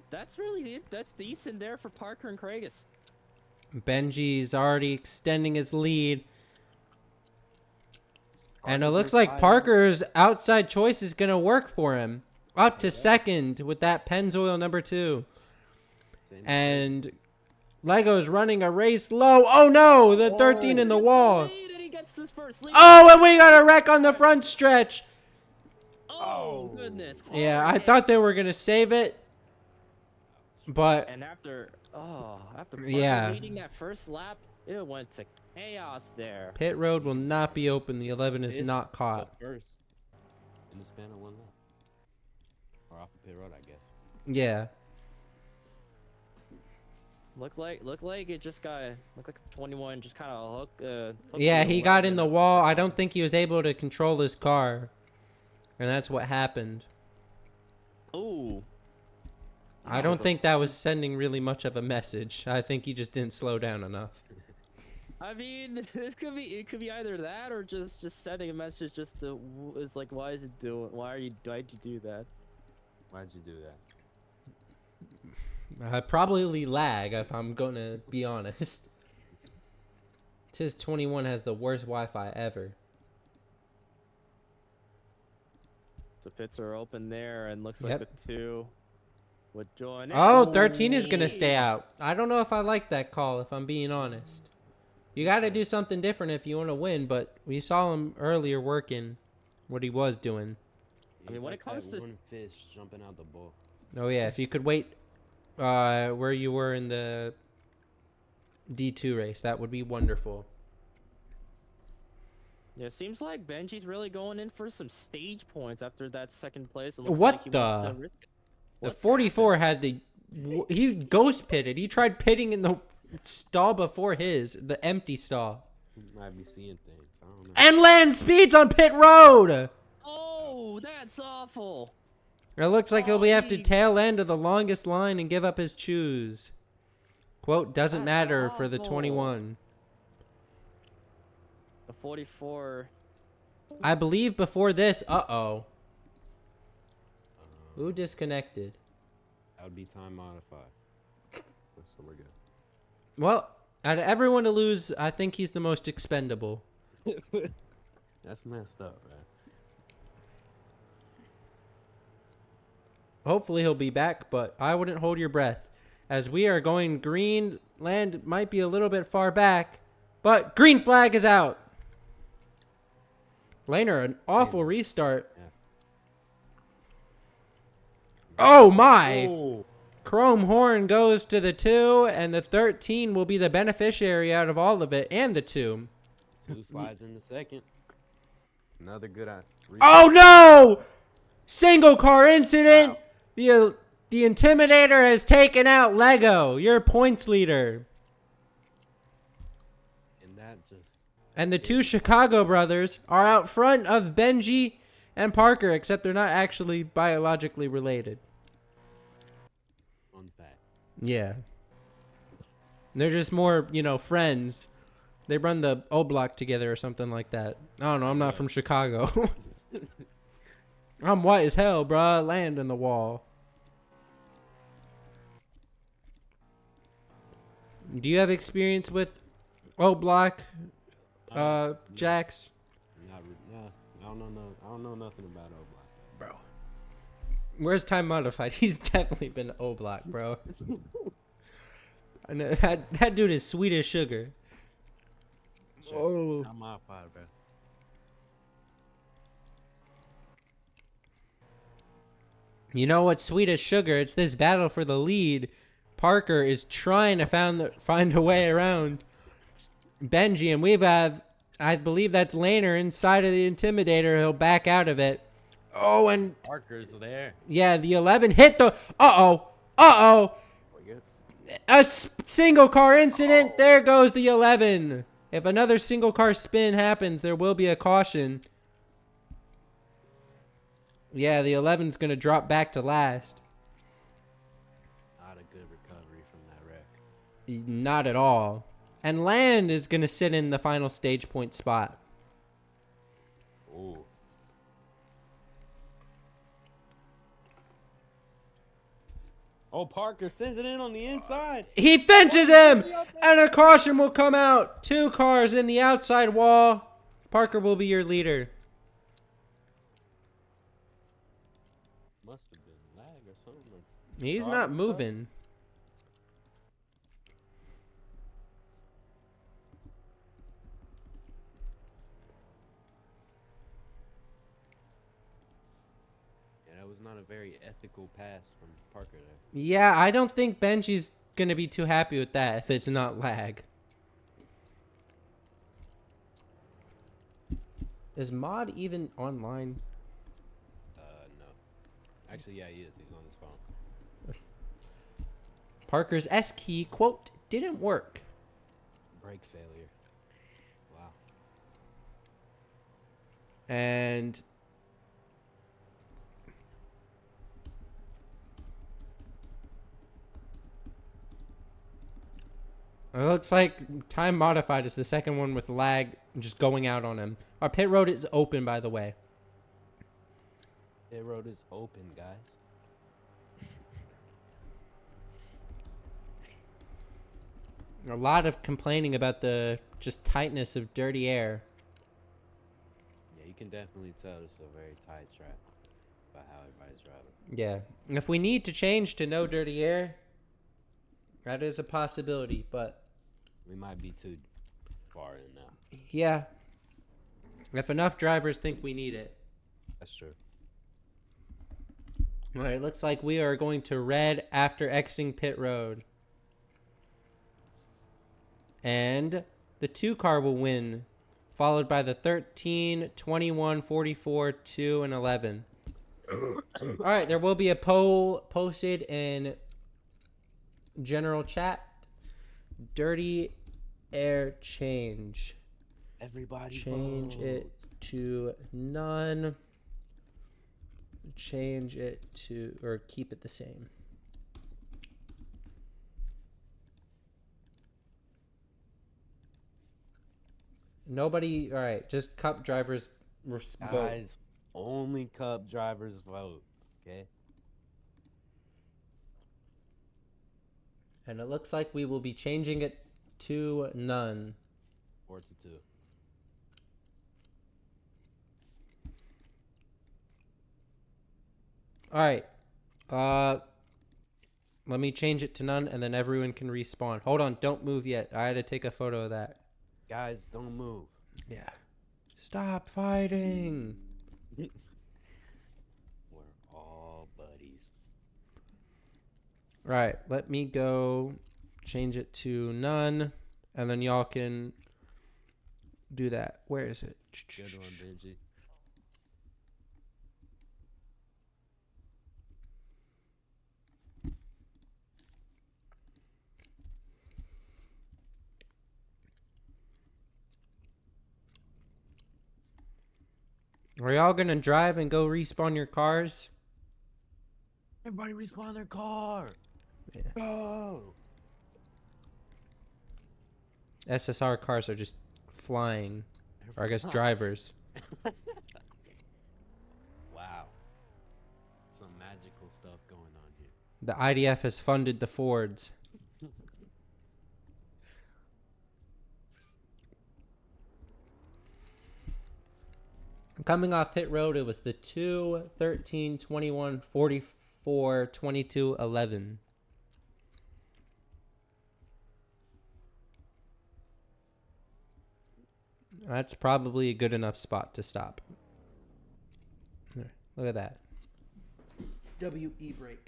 That's really it. That's decent there for Parker and Craigus. Benji's already extending his lead. And it Parker's looks like tires. Parker's outside choice is going to work for him. Up to second with that Pennzoil number 2. Same And Lego's running a race low. Oh no, the 13 in the wall. Lead, and he gets his first lead. Oh, and we got a wreck on the front stretch. Oh, goodness. Yeah, I Hard thought they were going to save it. But And after Parker Yeah. leading that first lap, it went to chaos there. pit road will not be open. The 11 is Fifth, not caught. but first in the span of 1 lap. Or off of pit road, I guess. Yeah. Look like it just got 21 just kind of hooked Yeah, the he got in the wagon. wall. I don't think he was able to control his car. And that's what happened. Ooh. I don't think that was sending really much of a message. I think he just didn't slow down enough. I mean, it could be either that or just sending a message just to is like, why'd you do that? Why'd you do that? Probably lag, if I'm going to be honest. Tis 21 has the worst Wi-Fi ever. So pits are open there, and looks Yep. like the 2 would join. Oh, in. 13 is going to stay out. I don't know if I like that call, if I'm being honest. You got to do something different if you want to win, but we saw him earlier working what he was doing. I mean, He's when like it comes that to- one fish jumping out the bowl. Oh, yeah, if you could wait where you were in the D2 race, that would be wonderful. Yeah, it seems like Benji's really going in for some stage points after that second place. It looks What like he wants the- to risk it. The What 44 had the... He ghost pitted. He tried pitting in the stall before his, the empty stall. Might be seeing things. I don't know. And land speeds on pit road. Oh, that's awful. It looks like he'll be have to he- tail end of the longest line and give up his choose. Quote, doesn't That's matter for the awful. 21. The 44. I believe before this, uh-oh. Who disconnected? That would be time modified. So we're good. Well, out of everyone to lose, I think he's the most expendable. That's messed up, man. Hopefully he'll be back, but I wouldn't hold your breath. As we are going green, land might be a little bit far back, but green flag is out. Laner, an awful restart. Yeah. Oh my! Oh, Chrome Horn goes to the 2, and the 13 will be the beneficiary out of all of it, and the 2. 2 slides in the second. Another good eye. Oh no! Single car incident! The Intimidator has taken out Lego, your points leader. And that just. And the 2 Chicago brothers are out front of Benji and Parker, except they're not actually biologically related. Fun fact. Yeah. They're just more, friends. They run the O Block together or something like that. I don't know. I'm not from Chicago. I'm white as hell, bruh. Land in the wall. Do you have experience with O Block, Jax? I don't know nothing about O-Block. Bro. Where's Time Modified? He's definitely been O Block, bro. I know, that dude is sweet as sugar. Oh. I'm modified, bro. You know what's sweet as sugar? It's this battle for the lead. Parker is trying to find a way around Benji, and I believe that's Laner inside of the Intimidator. He'll back out of it. Oh, and Parker's there. yeah, the 11 hit the. Uh-oh. We're good. A single car incident. There goes the 11. If another single car spin happens, there will be a caution. Yeah, the 11's going to drop back to last. Not a good recovery from that wreck. Not at all. And Land is going to sit in the final stage point spot. Ooh. Oh, Parker sends it in on the inside. He fences him! And a caution will come out. 2 cars in the outside wall. Parker will be your leader. Must have been lag or something. He's Car not and stuff. moving. Yeah, that was not a very ethical pass from Parker there. Yeah, I don't think Benji's going to be too happy with that if it's not lag. Is Mod even online? No. Actually, yeah, he is. He's on his phone. Parker's S key, quote, didn't work. Brake failure. Wow. And it looks like Time Modified is the second one with lag just going out on him. Our pit road is open, by the way. Pit road is open, guys. A lot of complaining about the just tightness of dirty air. Yeah, you can definitely tell it's a very tight track by how everybody's driving. Yeah. If we need to change to no dirty air, that is a possibility, but We might be too far in now. yeah. If enough drivers think we need it. That's true. All right, looks like we are going to red after exiting pit road. And the 2 car will win, followed by the 13, 21, 44, 2, and 11. All right, there will be a poll posted in general chat. Dirty air change. Everybody Change it votes. to none. Change it to, or keep it the same. Nobody, all right, just cup drivers vote. Guys, only Cup drivers vote. Okay. And it looks like we will be changing it to none. 4-2. All right. Let me change it to none, and then everyone can respawn. Hold on, don't move yet. I had to take a photo of that. Guys, don't move. Yeah. Stop fighting. We're all buddies. All right, let me go change it to none, and then y'all can do that. Where is it? Good one, Benji. Are y'all gonna drive and go respawn your cars? Everybody respawn their car. Yeah. Go. SSR cars are just flying, or I guess Huh. drivers. Wow. Some magical stuff going on here. The IDF has funded the Fords. Coming off pit road, it was the 2, 13, 21, 44, 22, 11. That's probably a good enough spot to stop. There, look at that. WE brake.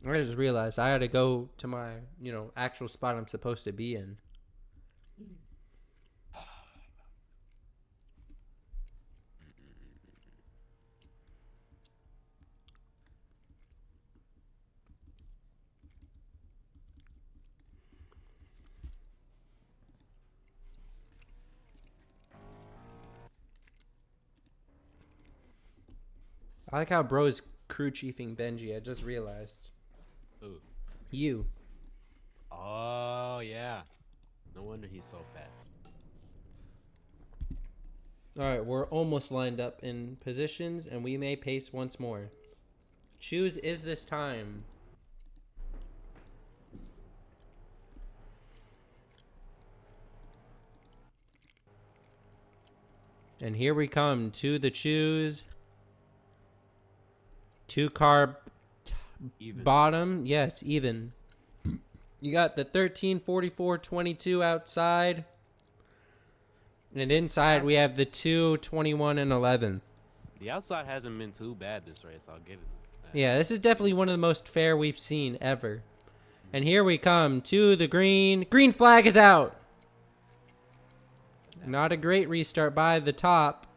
I just realized I had to go to my, actual spot I'm supposed to be in. I like how bro's crew chiefing Benji. I just realized. Ooh. You. Oh, yeah. No wonder he's so fast. All right, we're almost lined up in positions, and we may pace once more. Choose is this time. And here we come to the choose. 2-car Even. bottom. Yes, even. You got the 13, 44, 22 outside. And inside we have the 2, 21, and 11. The outside hasn't been too bad this race. I'll give it that. Yeah, this is definitely one of the most fair we've seen ever. And here we come to the green. Green flag is out. Not a great restart by the top.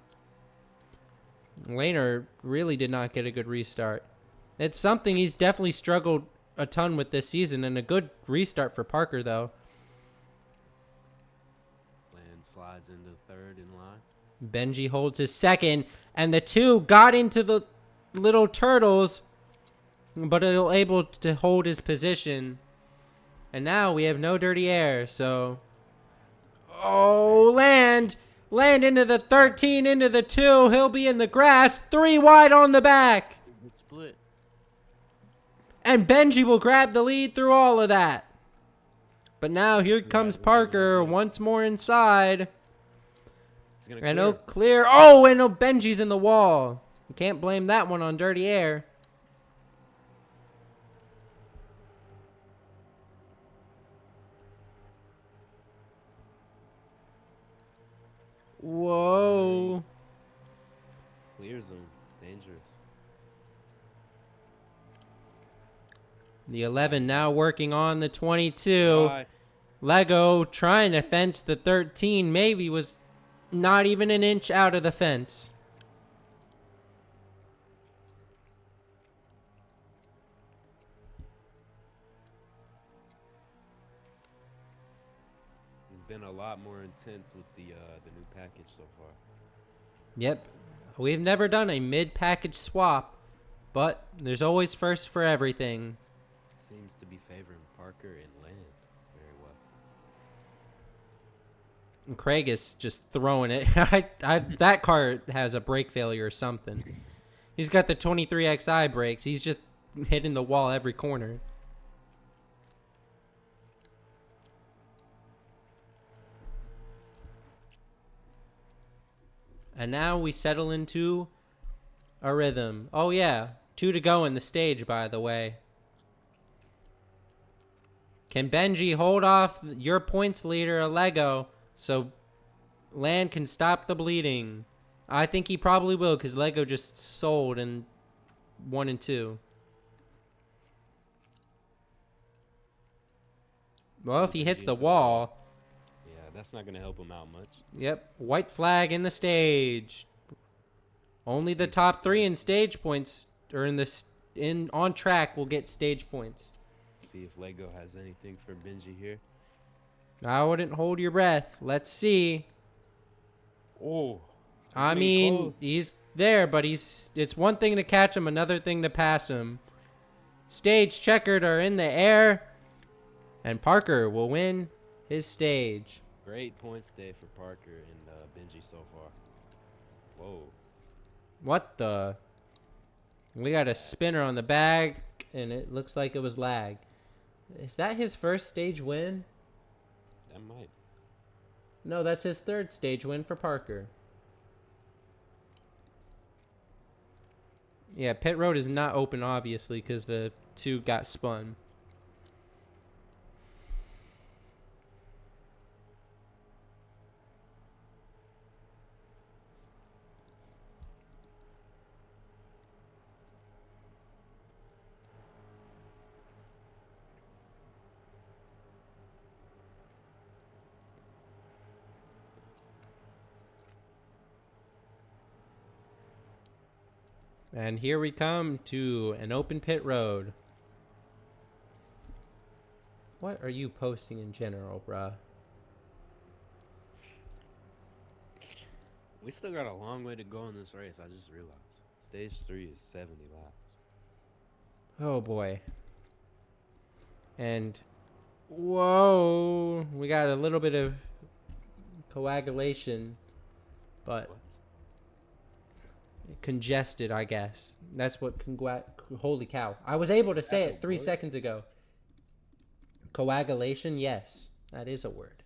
Laner really did not get a good restart. It's something he's definitely struggled a ton with this season, and a good restart for Parker, though. Land slides into third in line. Benji holds his second, and the 2 got into the little turtles, but he'll able to hold his position. And now we have no dirty air, so... Oh, land into the 13, into the 2. He'll be in the grass. 3 wide on the back. Good split. And Benji will grab the lead through all of that. But now here comes Parker once more inside. He's gonna And clear. he'll clear. Oh, and Benji's in the wall. You can't blame that one on dirty air. Whoa. Clears him. Dangerous. The 11 now working on the 22. Bye. Lego trying to fence the 13 maybe was not even an inch out of the fence. It's been a lot more intense with the new package so far. Yep. We've never done a mid-package swap, but there's always first for everything. Seems to be favoring Parker and Land very well. And Craig is just throwing it. That car has a brake failure or something. He's got the 23XI brakes. He's just hitting the wall every corner. And now we settle into a rhythm. Oh yeah, 2 to go in the stage, by the way. Can Benji hold off your points leader, Lego, so Land can stop the bleeding? I think he probably will, because Lego just sold in 1 and 2. Well, if he hits the wall... Yeah, that's not going to help him out much. Yep, white flag in the stage. Only the top 3 in stage points, or on track, will get stage points. See if Lego has anything for Benji here. I wouldn't hold your breath. Let's see. Oh. I mean, he's there, but it's one thing to catch him, another thing to pass him. Stage checkered are in the air, and Parker will win his stage. Great points day for Parker and Benji so far. Whoa. What the? We got a spinner on the bag, and it looks like it was lag. Is that his first stage win? That might. No, that's his 3rd stage win for Parker. Yeah, pit road is not open, obviously, because the 2 got spun. And here we come to an open pit road. What are you posting in general, bruh? We still got a long way to go in this race, I just realized. Stage 3 is 70 laps. Oh boy. And whoa, we got a little bit of coagulation, but What? congested, I guess. That's what holy cow. I was able to say it 3 word? seconds ago. Coagulation, yes. That is a word.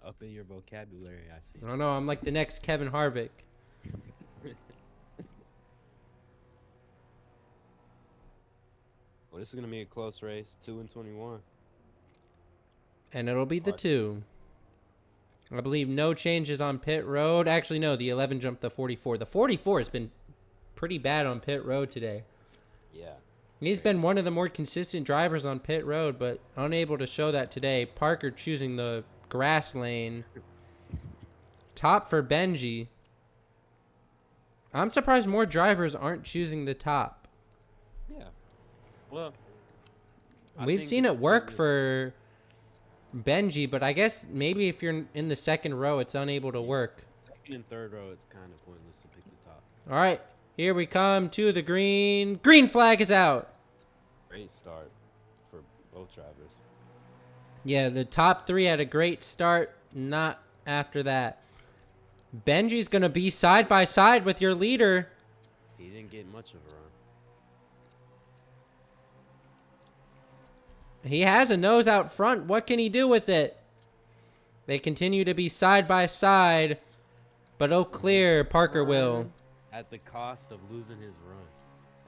Up in your vocabulary, I see. I don't know, I'm like the next Kevin Harvick. Well, this is going to be a close race. 2 and 21. And it'll be the 2. I believe no changes on pit road. Actually, no, the 11 jumped the 44. The 44 has been pretty bad on pit road today. Yeah. He's been one of the more consistent drivers on pit road, but unable to show that today. Parker choosing the grass lane. Top for Benji. I'm surprised more drivers aren't choosing the top. Yeah. Well, We've seen it work for Benji, but I guess maybe if you're in the second row, it's unable to work. Second and third row, it's kind of pointless to pick the top. All right, here we come to the green. Green flag is out. Great start for both drivers. Yeah, the top 3 had a great start. Not after that. Benji's going to be side by side with your leader. He didn't get much of a run. He has a nose out front. What can he do with it? They continue to be side by side. But oh, clear. Parker will. At the cost of losing his run.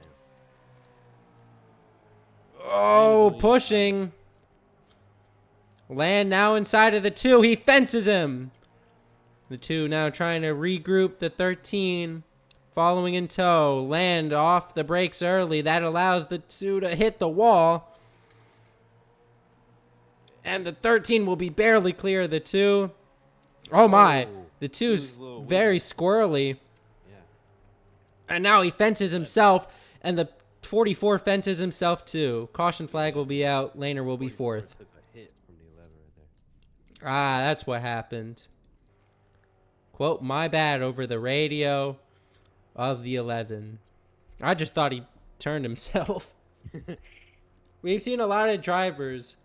Damn. Oh, Easily. pushing. Land now inside of the 2. He fences him. The 2 now trying to regroup the 13. Following in tow. Land off the brakes early. That allows the 2 to hit the wall. And the 13 will be barely clear of the 2. Oh my. Oh, The two's 2's a little very weird. squirrely. Yeah. And now he fences himself. And the 44 fences himself too. Caution flag will be out. Laner will be 44 4th. Took a hit from the 11 right there. Ah, that's what happened. Quote, my bad over the radio of the 11. I just thought he turned himself. We've seen a lot of drivers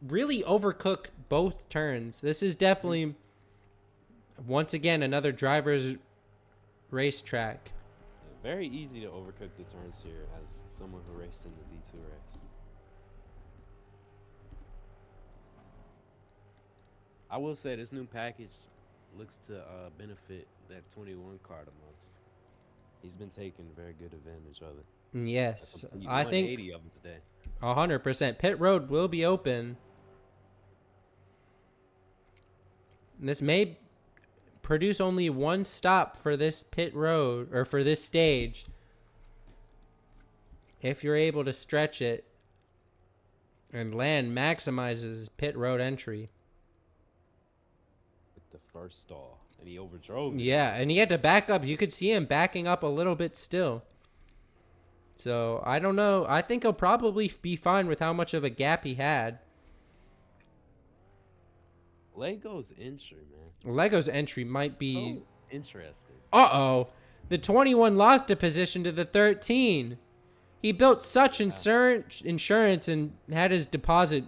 really overcook both turns. This is definitely, once again, another driver's racetrack. Very easy to overcook the turns here as someone who raced in the D2 race. I will say this new package looks to benefit that 21 car the most. He's been taking very good advantage of it. Yes, Complete I think 180 of them today. 100%. Pit road will be open. And this may produce only one stop for this pit road, or for this stage, if you're able to stretch it. And Land maximizes pit road entry. With the first stall. And he overdrove it. Yeah, and he had to back up. You could see him backing up a little bit still. So, I don't know. I think he'll probably be fine with how much of a gap he had. Lego's entry, man. Lego's entry might be... So interesting. Uh-oh. The 21 lost a position to the 13. He built such insurance and had his deposit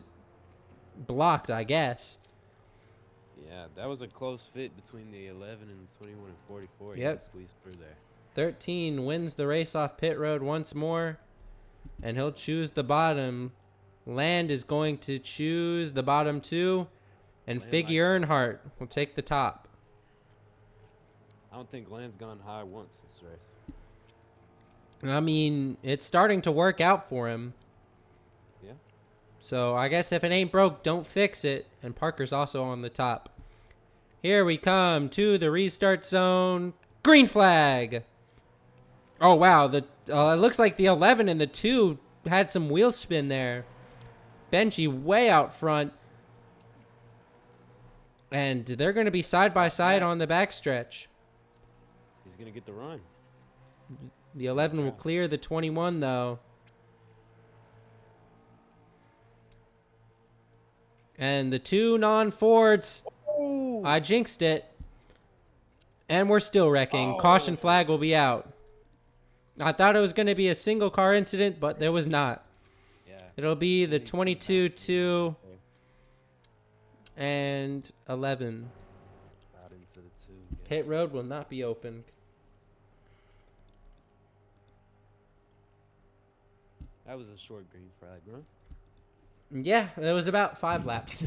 blocked, I guess. Yeah, that was a close fit between the 11 and the 21 and 44. Yep. He squeezed through there. 13 wins the race off pit road once more. And he'll choose the bottom. Land is going to choose the bottom 2. And Land Figgy likes Earnhardt will take the top. I don't think Land's gone high once this race. I mean, it's starting to work out for him. Yeah. So I guess if it ain't broke, don't fix it. And Parker's also on the top. Here we come to the restart zone. Green flag. Oh, wow. It looks like the 11 and the 2 had some wheel spin there. Benji way out front. And they're going to be side by side on the backstretch. He's going to get the run. The 11 will clear the 21, though. And the 2 non-Fords. Oh. I jinxed it. And we're still wrecking. Caution flag will be out. I thought it was going to be a single car incident, but there was not. Yeah. It'll be the 22, 2, and 11. Out into the 2. Yeah. Pit road will not be open. That was a short green flag run. Yeah, it was about 5 laps.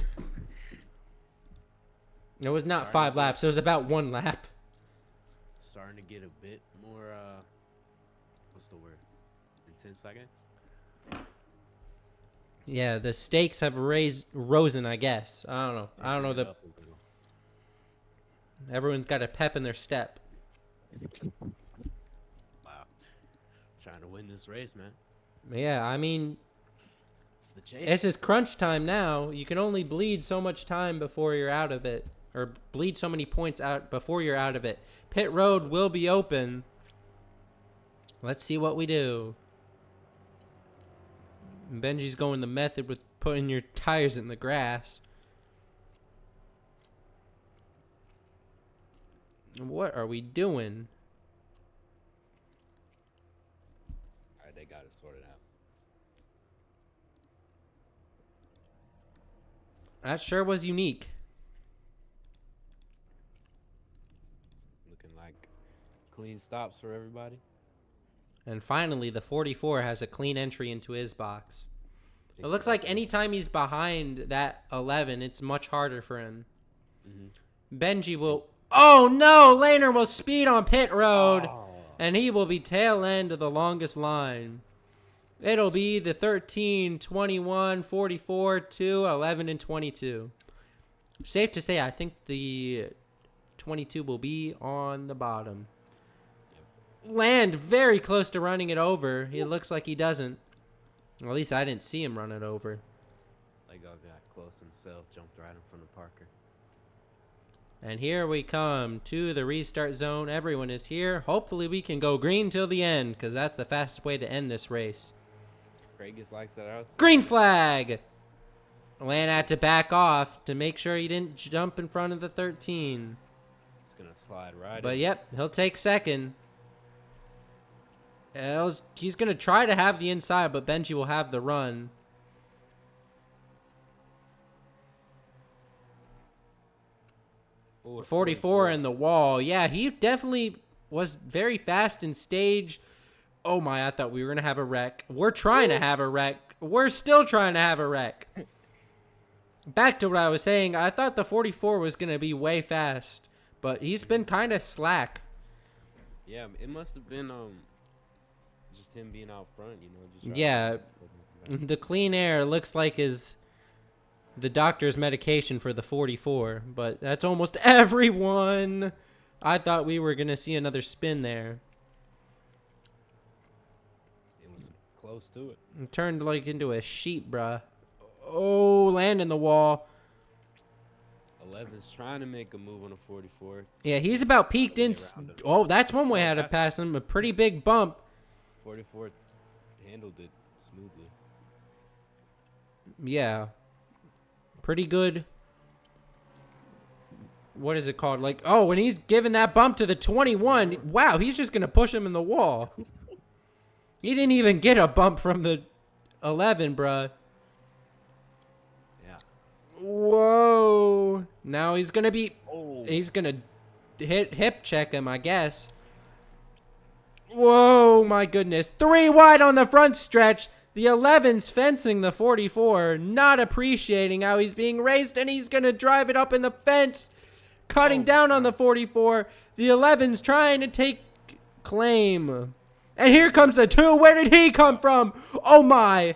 It was not 5 laps. It was about 1 lap. Starting to get a bit more, what's the word? Intense, I guess? Yeah, the stakes have risen, I guess. I don't know. I don't know. Up a little. Everyone's got a pep in their step. Wow. Trying to win this race, man. Yeah, I mean, It's the chase. this is crunch time now. You can only bleed so much time before you're out of it. Or bleed so many points out before you're out of it. Pit road will be open. Let's see what we do. Benji's going the method with putting your tires in the grass. What are we doing? All right, they got it sorted out. That sure was unique. Looking like clean stops for everybody. And finally, the 44 has a clean entry into his box. It looks like anytime he's behind that 11, it's much harder for him. Benji will... Oh, no! Laner will speed on pit road. And he will be tail end of the longest line. It'll be the 13, 21, 44, 2, 11, and 22. Safe to say, I think the 22 will be on the bottom. Land very close to running it over. It looks like he doesn't. Well, at least I didn't see him run it over. Lego got close himself, jumped right in front of Parker. And here we come to the restart zone. Everyone is here. Hopefully we can go green till the end, because that's the fastest way to end this race. Kragus likes that outside. Green flag! Lan had to back off to make sure he didn't jump in front of the 13. He's gonna slide right But in. yep, he'll take second. He's going to try to have the inside, but Benji will have the run. Ooh, 44 in the wall. Yeah, he definitely was very fast in stage. Oh my, I thought we were going to have a wreck. We're trying to have a wreck. We're still trying to have a wreck. Back to what I was saying. I thought the 44 was going to be way fast, but he's been kind of slack. Yeah, it must have been just him being out front, you know. Just Yeah. The clean air looks like the doctor's medication for the 44, but that's almost everyone. I thought we were going to see another spin there. It was close to it. It turned like into a sheep, bruh. Oh, land in the wall. 11's trying to make a move on a 44. Yeah, he's about peaked in. Around him. Oh, that's one way Oh, how to that's- pass him. A pretty big bump. 44 handled it smoothly. Yeah. Pretty good. What is it called? Like, oh, when he's giving that bump to the 21, wow, he's just going to push him in the wall. He didn't even get a bump from the 11, bruh. Yeah. Whoa. Now he's going to be... Oh. He's going to hip check him, I guess. Whoa, my goodness. 3 wide on the front stretch. The 11's fencing the 44, not appreciating how he's being raced, and he's going to drive it up in the fence, cutting down on the 44. The 11's trying to take claim. And here comes the 2. Where did he come from? Oh, my.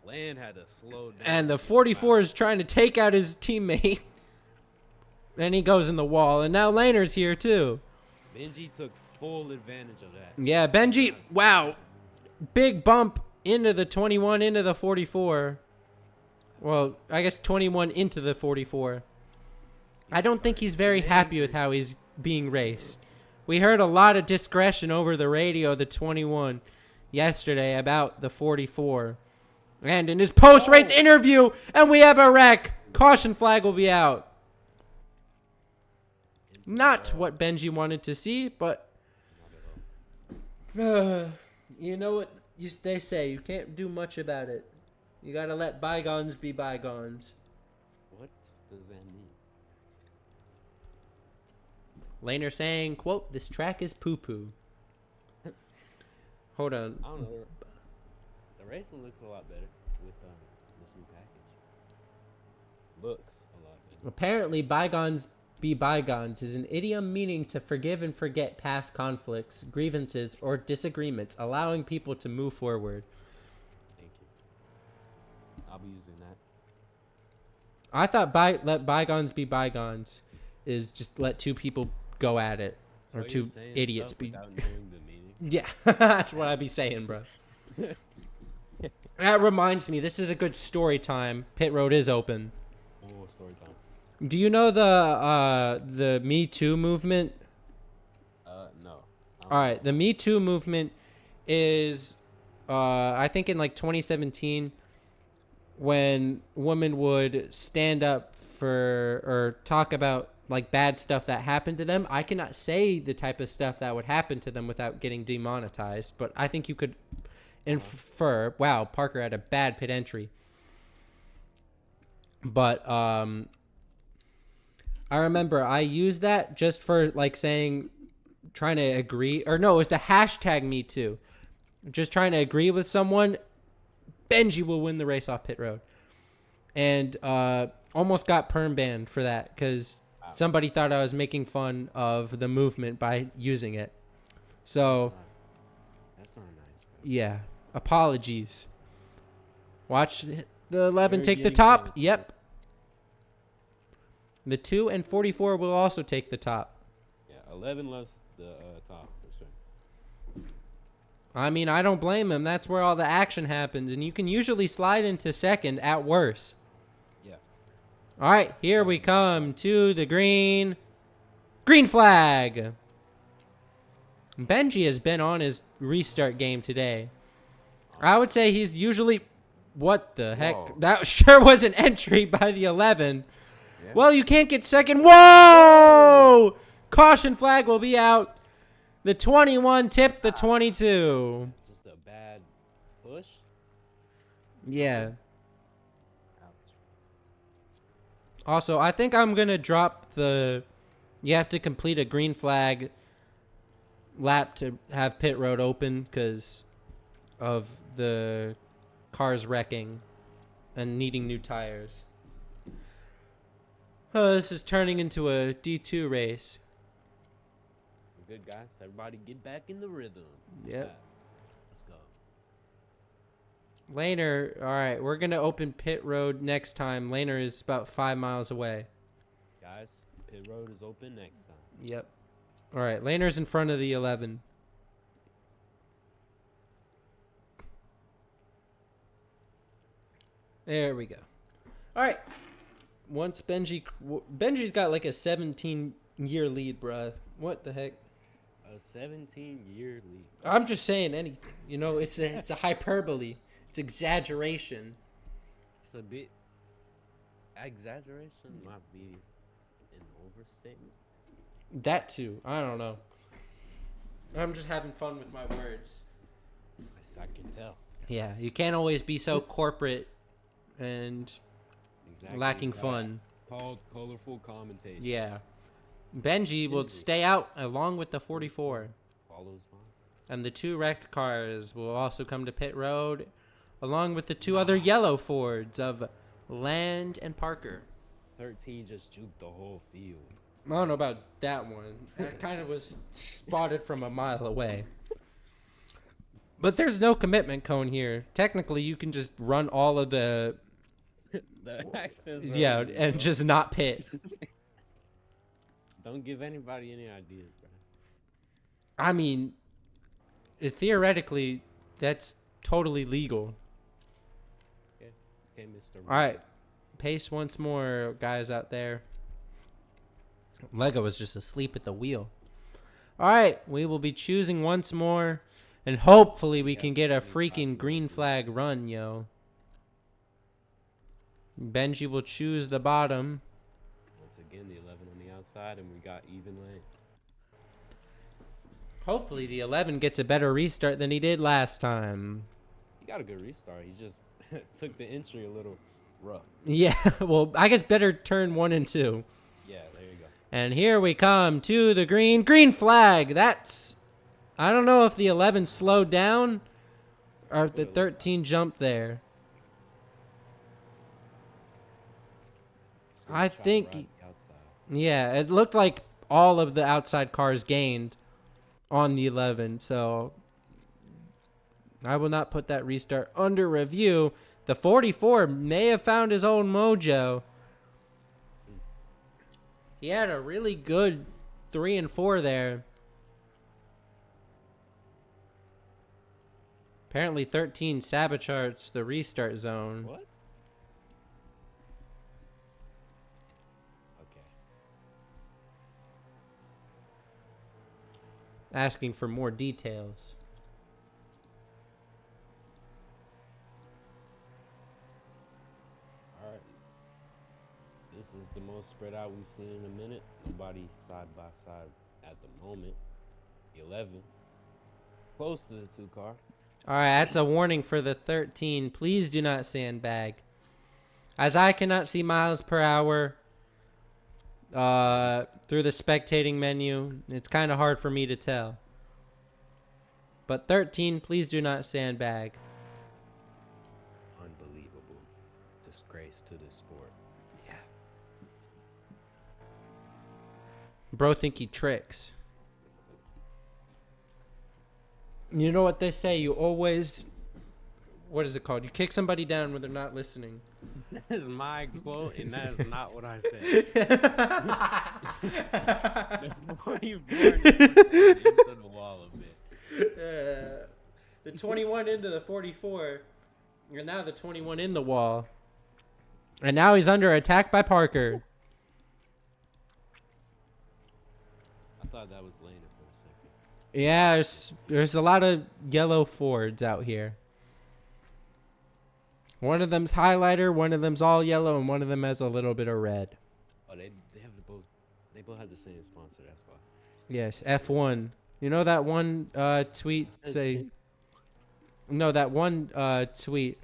Land had to slow down. And the 44 is trying to take out his teammate. And he goes in the wall. And now Laner's here, too. Benji took full advantage of that. Yeah, Benji, wow. Big bump into the 21, into the 44. Well, I guess 21 into the 44. I don't think he's very happy with how he's being raced. We heard a lot of discretion over the radio, the 21, yesterday about the 44. And in his post-race interview, and we have a wreck. Caution flag will be out. Not what Benji wanted to see, but... you know what they say, you can't do much about it. You gotta let bygones be bygones. What does that mean? Laner saying, quote, "This track is poo-poo." Hold on. I don't know. The racing looks a lot better with this new package. Looks a lot better. Apparently, bygones be bygones is an idiom meaning to forgive and forget past conflicts, grievances, or disagreements, allowing people to move forward. Thank you. I'll be using that. I thought let bygones be bygones is just let 2 people go at it. So Or you're 2 saying idiots stuff be... without knowing the meaning? Yeah, that's what I'd be saying, bro. That reminds me, this is a good story time. Pit Road is open. Oh, story time. Do you know the Me Too movement? No. All right, the Me Too movement is, I think in like 2017, when women would stand up for or talk about like bad stuff that happened to them. I cannot say the type of stuff that would happen to them without getting demonetized, but I think you could infer. Wow, Parker had a bad pit entry. But I remember I used that just for like saying, trying to agree, or no, it was the hashtag Me Too. Just trying to agree with someone. Benji will win the race off pit road. And almost got perm banned for that because somebody thought I was making fun of the movement by using it. So, That's not nice, bro. yeah, apologies. Watch the 11 You're take the getting top. famous, Yep. The 2 and 44 will also take the top. Yeah, 11 loves the top for sure. I mean, I don't blame him. That's where all the action happens, and you can usually slide into second at worst. Yeah. All right, here we come to the green flag. Benji has been on his restart game today. I would say he's usually, what the heck? Whoa. That sure was an entry by the 11. Yeah. Well, you can't get second. Whoa! Caution flag will be out. The 21 tipped the 22. Just a bad push. Yeah. Ouch. Also, I think I'm going to drop the, you have to complete a green flag lap to have pit road open because of the cars wrecking and needing new tires. Oh, this is turning into a D2 race. We're good, guys. Everybody get back in the rhythm. Yep. Yeah. Let's go. Laner, all right, we're going to open pit road next time. Laner is about 5 miles away. Guys, pit road is open next time. Yep. All right, Laner's in front of the 11. There we go. All right. Once Benji's got like a 17-year lead, bruh. What the heck? A 17-year lead. I'm just saying anything. You know, it's a hyperbole. It's exaggeration. It's a bit. Exaggeration might be an overstatement. That too. I don't know. I'm just having fun with my words. I can tell. Yeah, you can't always be so corporate and Exactly. lacking right. fun. It's called colorful commentation. Yeah. Benji will stay out along with the 44. Follows mine. And the 2 wrecked cars will also come to pit road along with the 2 other yellow Fords of Land and Parker. 13 just juked the whole field. I don't know about that one. That kind of was spotted from a mile away. But there's no commitment cone here. Technically, you can just run all of the... The access. Yeah, and just not pit. Don't give anybody any ideas, bro. I mean, theoretically, that's totally legal. Okay, Mr. All right. Pace once more, guys out there. Lego was just asleep at the wheel. All right. We will be choosing once more. And hopefully we can get a freaking green flag run, yo. Benji will choose the bottom. Once again, the 11 on the outside, and we got even lanes. Hopefully the 11 gets a better restart than he did last time. He got a good restart. He just took the entry a little rough. Yeah, well, I guess better turn 1 and 2. Yeah, there you go. And here we come to the green flag. That's, I don't know if the 11 slowed down or if the 13 jumped there. Just gonna I try to think- ride the outside. Yeah, it looked like all of the outside cars gained on the 11, so I will not put that restart under review. The 44 may have found his own mojo. He had a really good 3 and 4 there. Apparently 13 sabotaged the restart zone. What? Okay. Asking for more details. All right. This is the most spread out we've seen in a minute. Nobody side by side at the moment. 11. Close to the 2 car. All right, that's a warning for the 13. Please do not sandbag. As I cannot see miles per hour through the spectating menu, it's kind of hard for me to tell. But 13, please do not sandbag. Unbelievable. Disgrace to this sport. Yeah. Bro think he tricks. You know what they say, you always... What is it called? You kick somebody down when they're not listening. That is my quote, and that is not what I said. The more you burn it, into the wall a bit. The 21 into the 44. And now the 21 in the wall. And now he's under attack by Parker. I thought that was Lane for a second. Yeah, there's a lot of yellow Fords out here. One of them's highlighter, one of them's all yellow, and one of them has a little bit of red. Oh, they have they both have the same sponsor. That's why. Yes, F1. You know that one tweet say? No, that one tweet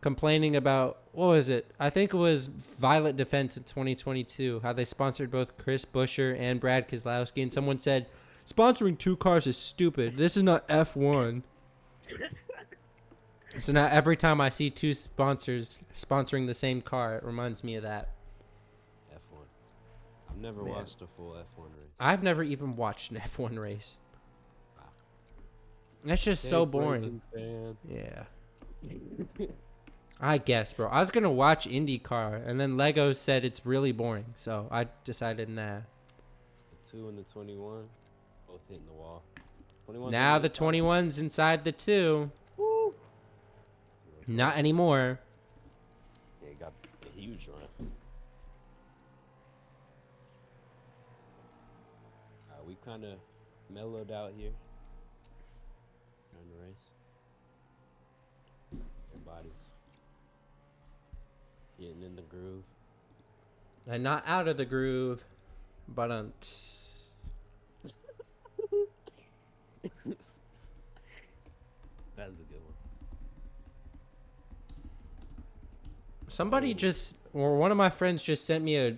complaining about, what was it? I think it was Violet Defense in 2022. How they sponsored both Chris Buescher and Brad Keselowski, and someone said, "Sponsoring two cars is stupid. This is not F1." So now every time I see two sponsors sponsoring the same car, it reminds me of that. F1. I've never Man. watched a full F1 race. I've never even watched an F1 race. Wow. That's just so Jake boring. Racing fan. Yeah. I guess, bro. I was going to watch IndyCar, and then Lego said it's really boring. So I decided, nah. The 2 and the 21, both hitting the wall. 21 Now the 21's inside the 2. Not anymore. Yeah, he got a huge run. We kind of mellowed out here during the race. Their bodies getting in the groove. And not out of the groove, but That was a good one. somebody just, or one of my friends just sent me a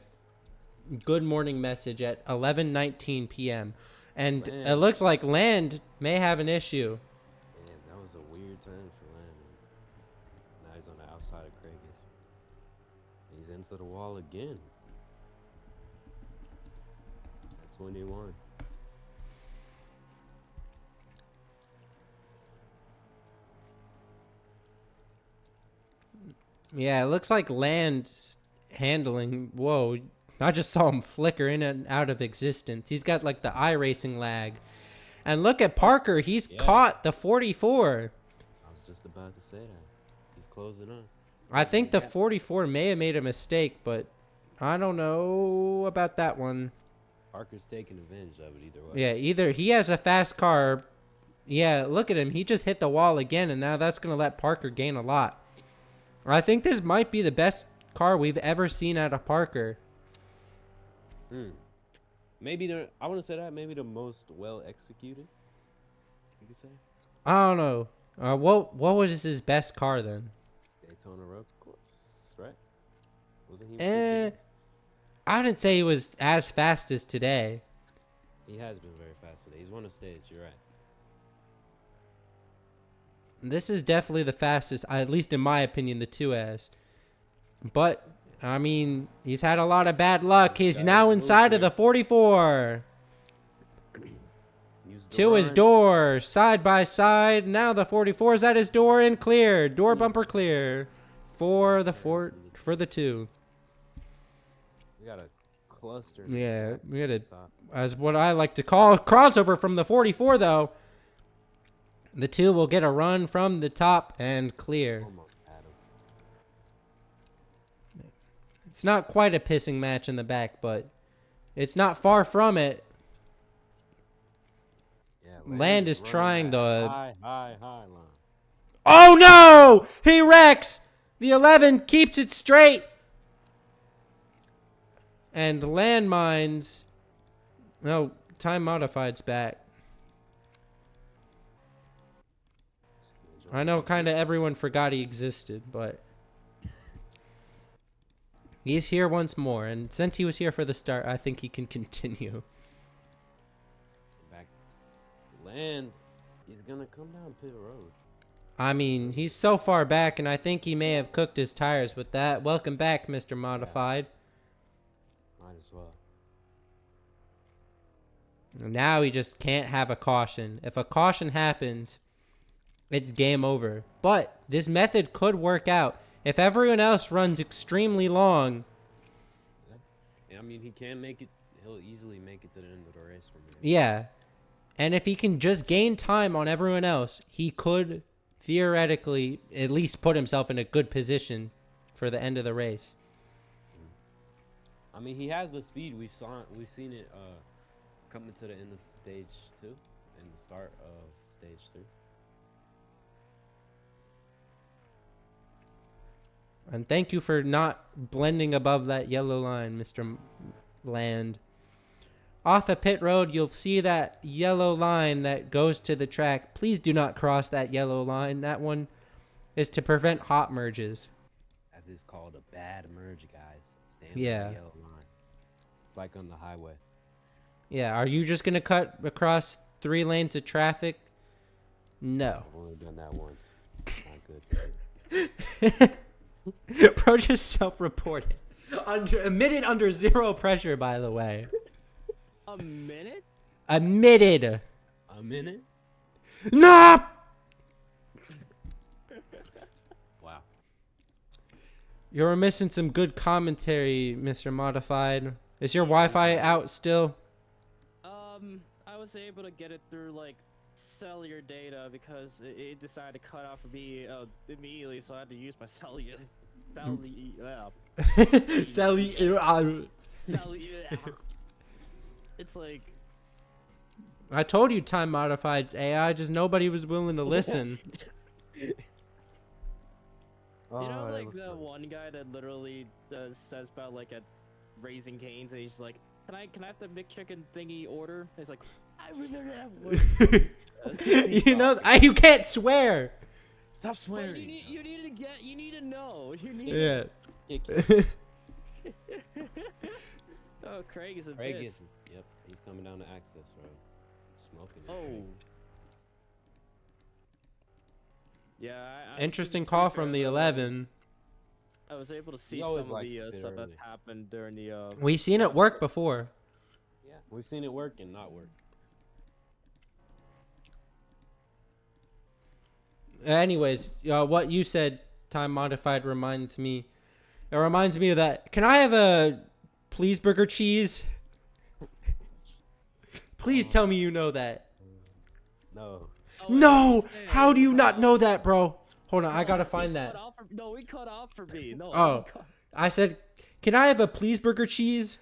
good morning message at 11:19 p.m. And Man. it looks like Land may have an issue. Man, that was a weird turn for Landon. Now he's on the outside of Craigus. He's into the wall again. At 21. Yeah, it looks like Land handling. Whoa. I just saw him flicker in and out of existence. He's got like the iRacing lag. And look at Parker. He's Yeah. caught the 44. I was just about to say that. He's closing on. I think the Yeah. 44 may have made a mistake, but I don't know about that one. Parker's taking advantage of it either way. Yeah, either he has a fast car. Yeah, look at him. He just hit the wall again, and now that's going to let Parker gain a lot. I think this might be the best car we've ever seen out of Parker. Maybe I want to say that maybe the most well executed. You could say I don't know. What was his best car then? Daytona Road Course, right? Wasn't he? I didn't say he was as fast as today. He has been very fast today. He's won a stage. You're right. This is definitely the fastest, at least in my opinion, the 2S. But, I mean, he's had a lot of bad luck. He's Got now his inside moves of the 44. Use the To his run. door, side by side. Now the 44 is at his door and clear. Door bumper clear for the for the 2. We got a cluster. Yeah, we got a, Top. as what I like to call, crossover from the 44 though. The 2 will get a run from the top and clear. Almost had him. It's not quite a pissing match in the back, but it's not far from it. Yeah, Land is running trying that to- high line. Oh no! He wrecks! The 11 keeps it straight. And landmines. No, time modified's back. I know kind of everyone forgot he existed, but he's here once more. And since he was here for the start, I think he can continue. Back. Land. He's gonna come down pit road. I mean, he's so far back, and I think he may have cooked his tires with that. Welcome back, Mr. Modified. Might as well. Now he just can't have a caution. If a caution happens, it's game over. But this method could work out. If everyone else runs extremely long, And I mean, he can make it. He'll easily make it to the end of the race from here. yeah. And if he can just gain time on everyone else, he could theoretically at least put himself in a good position for the end of the race. I mean, he has the speed. We've seen it coming to the end of stage 2 and the start of stage 3. And thank you for not blending above that yellow line, Mr. Land. Off a pit road, you'll see that yellow line that goes to the track. Please do not cross that yellow line. That one is to prevent hot merges. That is called a bad merge, guys. Stand Yeah. on the yellow line. Like on the highway. Yeah, are you just going to cut across 3 lanes of traffic? No. I've only done that once. Not good. Bro just self-reported. Admitted under zero pressure, by the way. A minute? Admitted. A minute? No! Wow. You were missing some good commentary, Mr. Modified. Is your Wi-Fi out still? I was able to get it through like cellular data because it decided to cut off for me immediately, so I had to use my cellular. Sally. It's like I told you time modified AI, just nobody was willing to listen. you know, like the one guy that literally says about like at Raising Cane's, and he's like, "Can I have the McChicken thingy order?" And he's like, "I remember that one." You know, you can't swear. Stop But swearing. you need to know. You need. Yeah. Kick it. Oh, Craig is a Craig bitch. is, yep, he's coming down to access, bro. Smoking. it, Oh. Craig. Yeah. Interesting to be call fair, from the though, 11. I was able to see always some of likes the to pit stuff that early. happened during the. We've seen it work before. Yeah, we've seen it work and not work. Anyways, what you said, time modified, reminds me. It reminds me of that. Can I have a please burger cheese? Please tell me you know that. No. Oh, No! How do you not know that, bro? Hold on, I gotta find that. No, we cut off for me. No. Oh. I said, can I have a please burger cheese?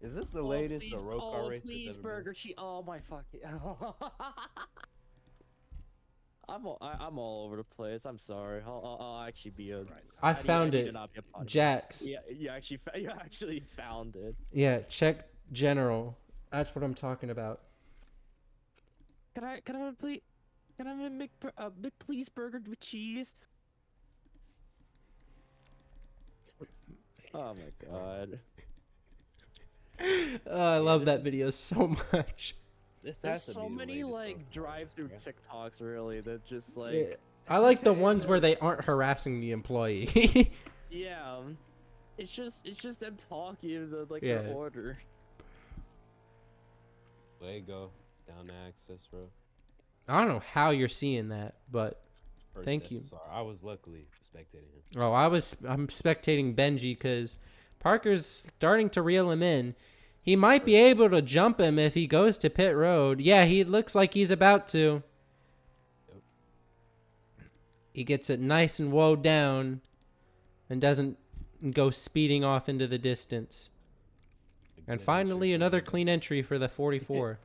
Is this the latest please, road car race? Please, that's ever been? burger cheese. Oh my fucking. I'm all over the place. I'm sorry. I'll actually be a. I need- found need to it. not be a part of it. Jax. Yeah, you actually found it. Yeah, check general. That's what I'm talking about. Can I have a please? Can I have a McPlease burger with cheese? Oh my god. I love that video so much. This There's has to so be the many latest like road car race, drive-through right? TikToks really that just like I like the ones where they aren't harassing the employee. yeah, it's just them talking the like Yeah. their order. Way go down to access road. I don't know how you're seeing that, but First Thank you. SSR. I was luckily spectating him. I'm spectating Benji because Parker's starting to reel him in. He might be able to jump him if he goes to pit road. Yeah, he looks like he's about to. Yep. He gets it nice and woe down and doesn't go speeding off into the distance. A And good finally, entry for another him. clean entry for the 44.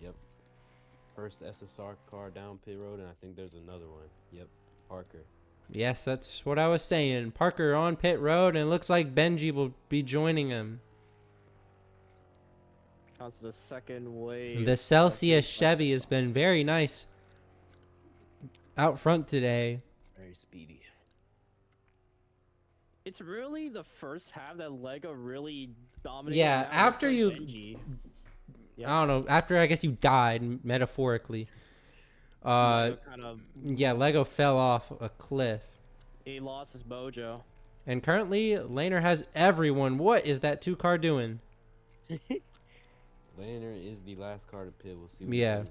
Yep. First SSR car down pit road, and I think there's another one. Yep. Parker. Yes, that's what I was saying. Parker on pit road, and it looks like Benji will be joining him. Counts the second wave. The Celsius Chevy has been very nice out front today. Very speedy. It's really the first half that Lego really dominated. Yeah, now it's after like you- Benji. I don't know. After I guess you died, metaphorically. Lego kind of Yeah, Lego fell off a cliff. he lost his mojo. And currently, Laner has everyone. What is that 2-car doing? Laner is the last car to pit. We'll see. Yeah. Goes.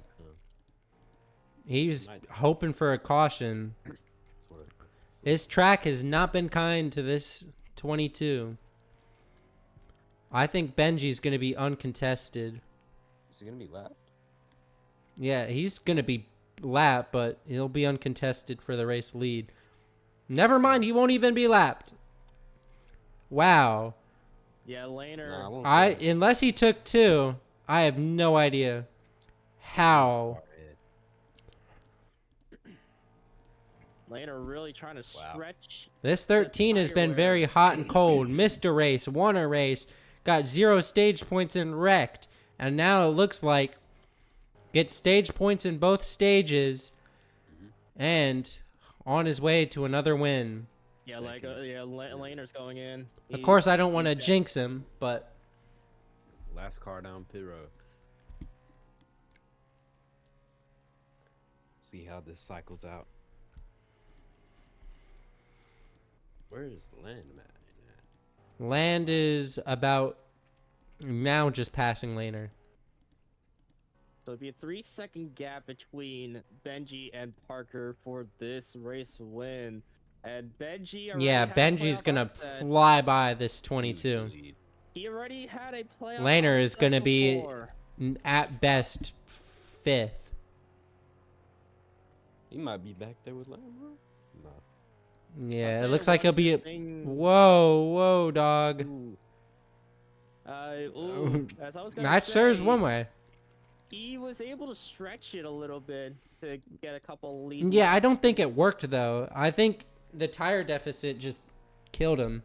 He's hoping for a caution. Sort of. His track has not been kind to this 22. I think Benji's going to be uncontested. Is he gonna be lapped? Yeah, he's going to be lapped, but he'll be uncontested for the race lead. Never mind, he won't even be lapped. Wow. Yeah, Laner. Nah, I won't say that. Unless he took 2, I have no idea how. Laner really trying to Wow. stretch. This 13 has been tire very wear. hot and cold. Missed a race, won a race, got 0 stage points and wrecked. And now it looks like gets stage points in both stages and on his way to another win. Yeah, Second. Laner's going in. Of course, I don't want to he's got- jinx him, but Last car down pit road. See how this cycles out. Where is Land at? Land is about now just passing Laner. So it'd be a 3-second gap between Benji and Parker for this race win. And Benji already Yeah, had a Benji's playoff gonna upset. fly by this Huge 22. lead. He already had a playoff. Laner is upset gonna be before. At best 5th. He might be back there with Land, bro. No. Yeah, say it looks like he'll be. thing- Whoa, dog. Ooh. As I was gonna That serves say, one way. He was able to stretch it a little bit to get a couple lead. Yeah, I laps. don't think it worked though. I think the tire deficit just killed him.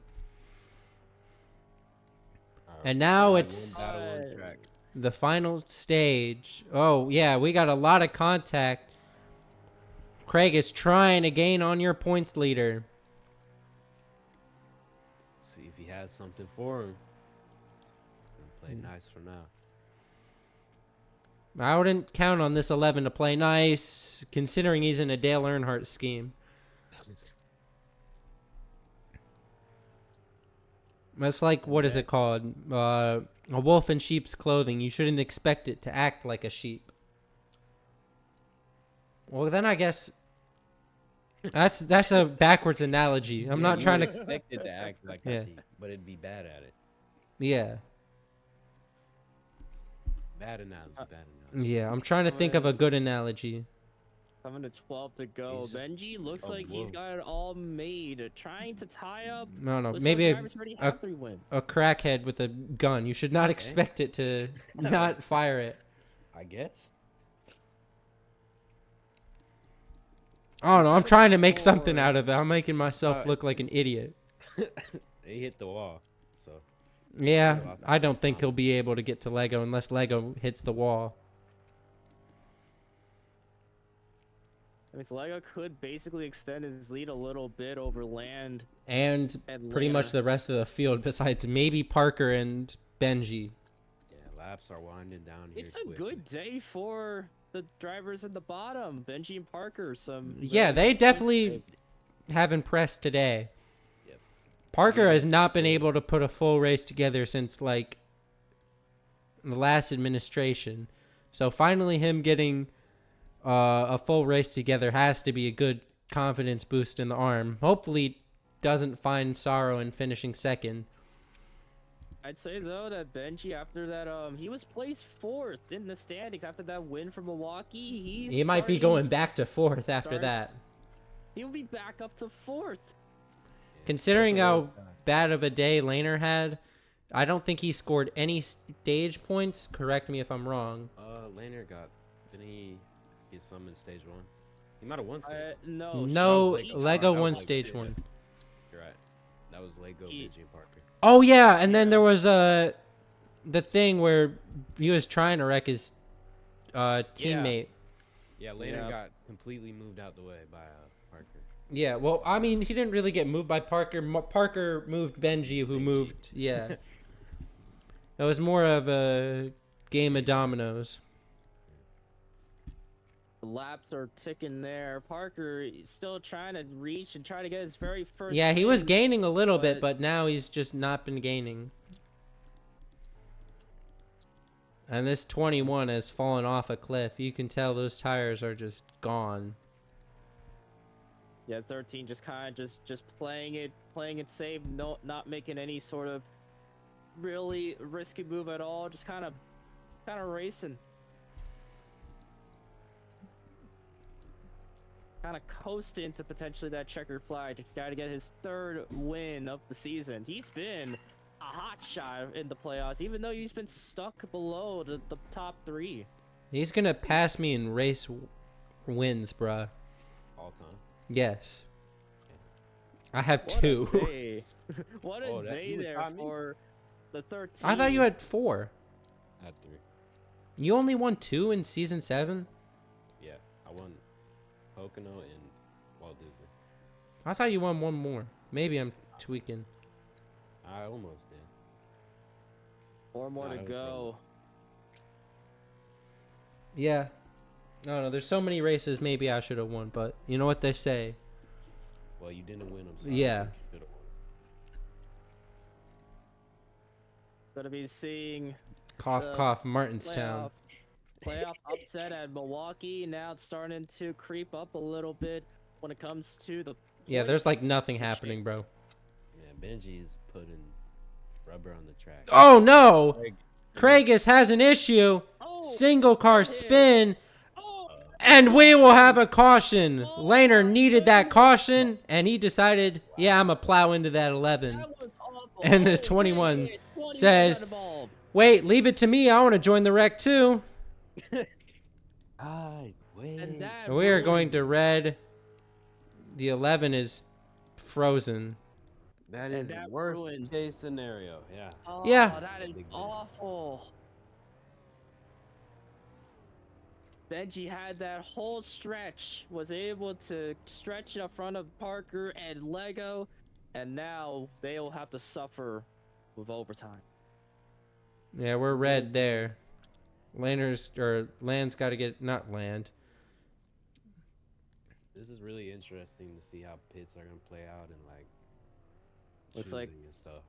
Alright, And now one it's- battle on track. The final stage. Oh, yeah, we got a lot of contact. Craig is trying to gain on your points leader. See if he has something for him. Play nice for now. I wouldn't count on this 11 to play nice, considering he's in a Dale Earnhardt scheme. That's like, what is it called? A wolf in sheep's clothing. You shouldn't expect it to act like a sheep. Well, then I guess that's a backwards analogy. I'm not You trying would to. expect it to act like Yeah. a sheep, but it'd be bad at it. Yeah, Bad analogy. Bad analogy. yeah. I'm trying to think of a good analogy. 7 to 12 to go. He's just Benji looks a like he's wolf. got it all made. Trying to tie up. No, Looks maybe like a, drivers already a, have 3 wins. a crackhead with a gun. You should not expect it to not fire it. I guess. Oh no, I'm trying to make something 74. out of it. I'm making myself Alright. look like an idiot. He hit the wall. So Yeah, Well, I don't think he'll be able to get to Lego unless Lego hits the wall. I mean, so Lego could basically extend his lead a little bit over Land And and pretty much Laner. the rest of the field besides maybe Parker and Benji. yeah, laps are winding down here. It's a quickly. good day for the drivers at the bottom, Benji and Parker. Some Yeah, really they good points definitely saved. have impressed today. Yep. Parker Yeah, has not been yeah. able to put a full race together since like the last administration. So finally him getting a full race together has to be a good confidence boost in the arm. Hopefully doesn't find sorrow in finishing second. I'd say though that Benji after that he was placed 4th in the standings after that win from Milwaukee. He might be going back to 4th after start- that. He'll be back up to 4th. Considering Parker how bad of a day Laner had, I don't think he scored any stage points. Correct me if I'm wrong. Laner didn't he get some in stage 1? He might have won stage 1. No. No, Lego. Lego That won was Lego, stage yeah. 1. You're right. That was Lego, He- Benji, and Parker. Oh yeah, and then there was the thing where he was trying to wreck his teammate. Yeah, Laner Yeah. got completely moved out the way by Parker. Yeah, well, I mean, he didn't really get moved by Parker. Parker moved Benji, who Benji. moved. Yeah, it was more of a game of dominoes. The laps are ticking there. Parker is still trying to reach and try to get his very first. Yeah, he was win. gaining a little bit, but- but now he's just not been gaining. And this 21 has fallen off a cliff. You can tell those tires are just gone. Yeah, 13 just kind of just playing it safe, not making any sort of really risky move at all. Just kind of kind of racing. Kind of coasting to potentially that checkered flag to try to get his 3rd win of the season. He's been a hot shot in the playoffs, even though he's been stuck below the top 3. He's gonna pass me in race wins, bruh. All time. Yes. I have What a 2. day. What a Oh, that- day you would there tie me? for the 13. I thought you had 4. I had 3. You only won 2 in season 7? Yeah, I won Pocono and Walt Disney. I thought you won 1 more. Maybe I'm tweaking. I almost did. 4 more Nah, to that was go. Yeah. I don't know. There's so many races maybe I should have won, but you know what they say. Well, you didn't win them. So Yeah. I think you should've won. Gonna be seeing Cough, The cough, Martinstown. playoff upset at Milwaukee. Now it's starting to creep up a little bit when it comes to the. Yeah, there's like points. nothing happening, bro. Yeah, Benji is putting rubber on the track. Oh no! Craig- Craigus has an issue. Oh, Single car hit. spin. oh, And we will have a caution. Laner needed that caution, and he decided, yeah, I'm going to plow into that 11. that was awful. And the Oh, 21 man, 21 says, involved. Wait, leave it to me. I want to join the wreck too. Wait. And that We are ruined- going to red. The 11 is frozen. That And is that worst ruins- case scenario. Yeah. Oh, Yeah. that is Big win. awful. Benji had that whole stretch, was able to stretch it up front of Parker and Lego, and now they will have to suffer with overtime. Yeah, we're red there. Land's got to get, not land. This is really interesting to see how pits are gonna play out and like. Looks like- choosing and stuff.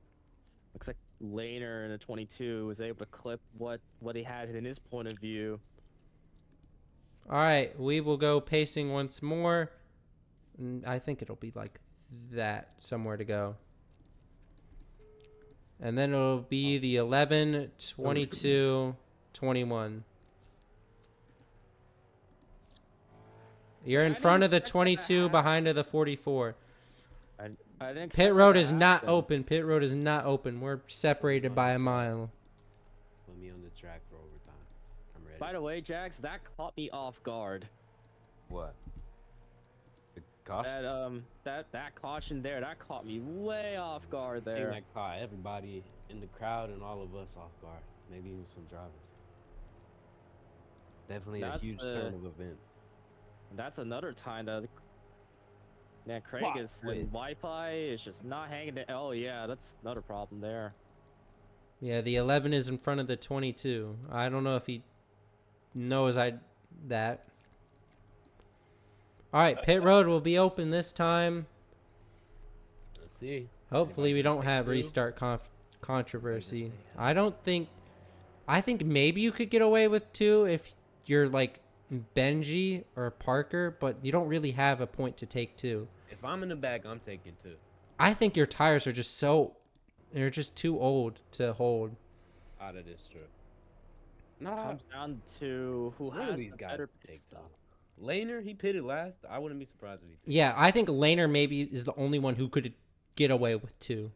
Looks like Laner in the 22 was able to clip what he had in his point of view. All right, we will go pacing once more. I think it'll be like that, somewhere to go. And then it'll be the 11, 22, 21. You're in I front didn't of the expect that to 22, happen. behind of the 44. I didn't expect Pit that road to is not happen. open. Pit road is not open. We're separated by a mile. Put me on the track for overtime. I'm ready. By the way, Jax, that caught me off guard. What? The caution. That caution there, that caught me way off guard I think there. that caught everybody in the crowd and all of us off guard. Maybe even some drivers. Definitely That's a huge the- turn of events. That's another time that. Man, Craig Plot is twist. Wi-Fi is just not hanging. Oh yeah, that's another problem there. Yeah, the 11 is in front of the 22. I don't know if he knows that. All right, pit road will be open this time. Let's see. Hopefully, we Anybody don't break have through? restart controversy. Understand. I don't think. I think maybe you could get away with 2 if you're like Benji or Parker, but you don't really have a point to take 2. If I'm in the back, I'm taking 2. I think your tires are just they're just too old to hold. Out of this trip. No, Comes down to who one has of these the guys better can pit take stop. 2. Laner, he pitted last. I wouldn't be surprised if he took. Yeah, I think Laner maybe is the only one who could get away with 2.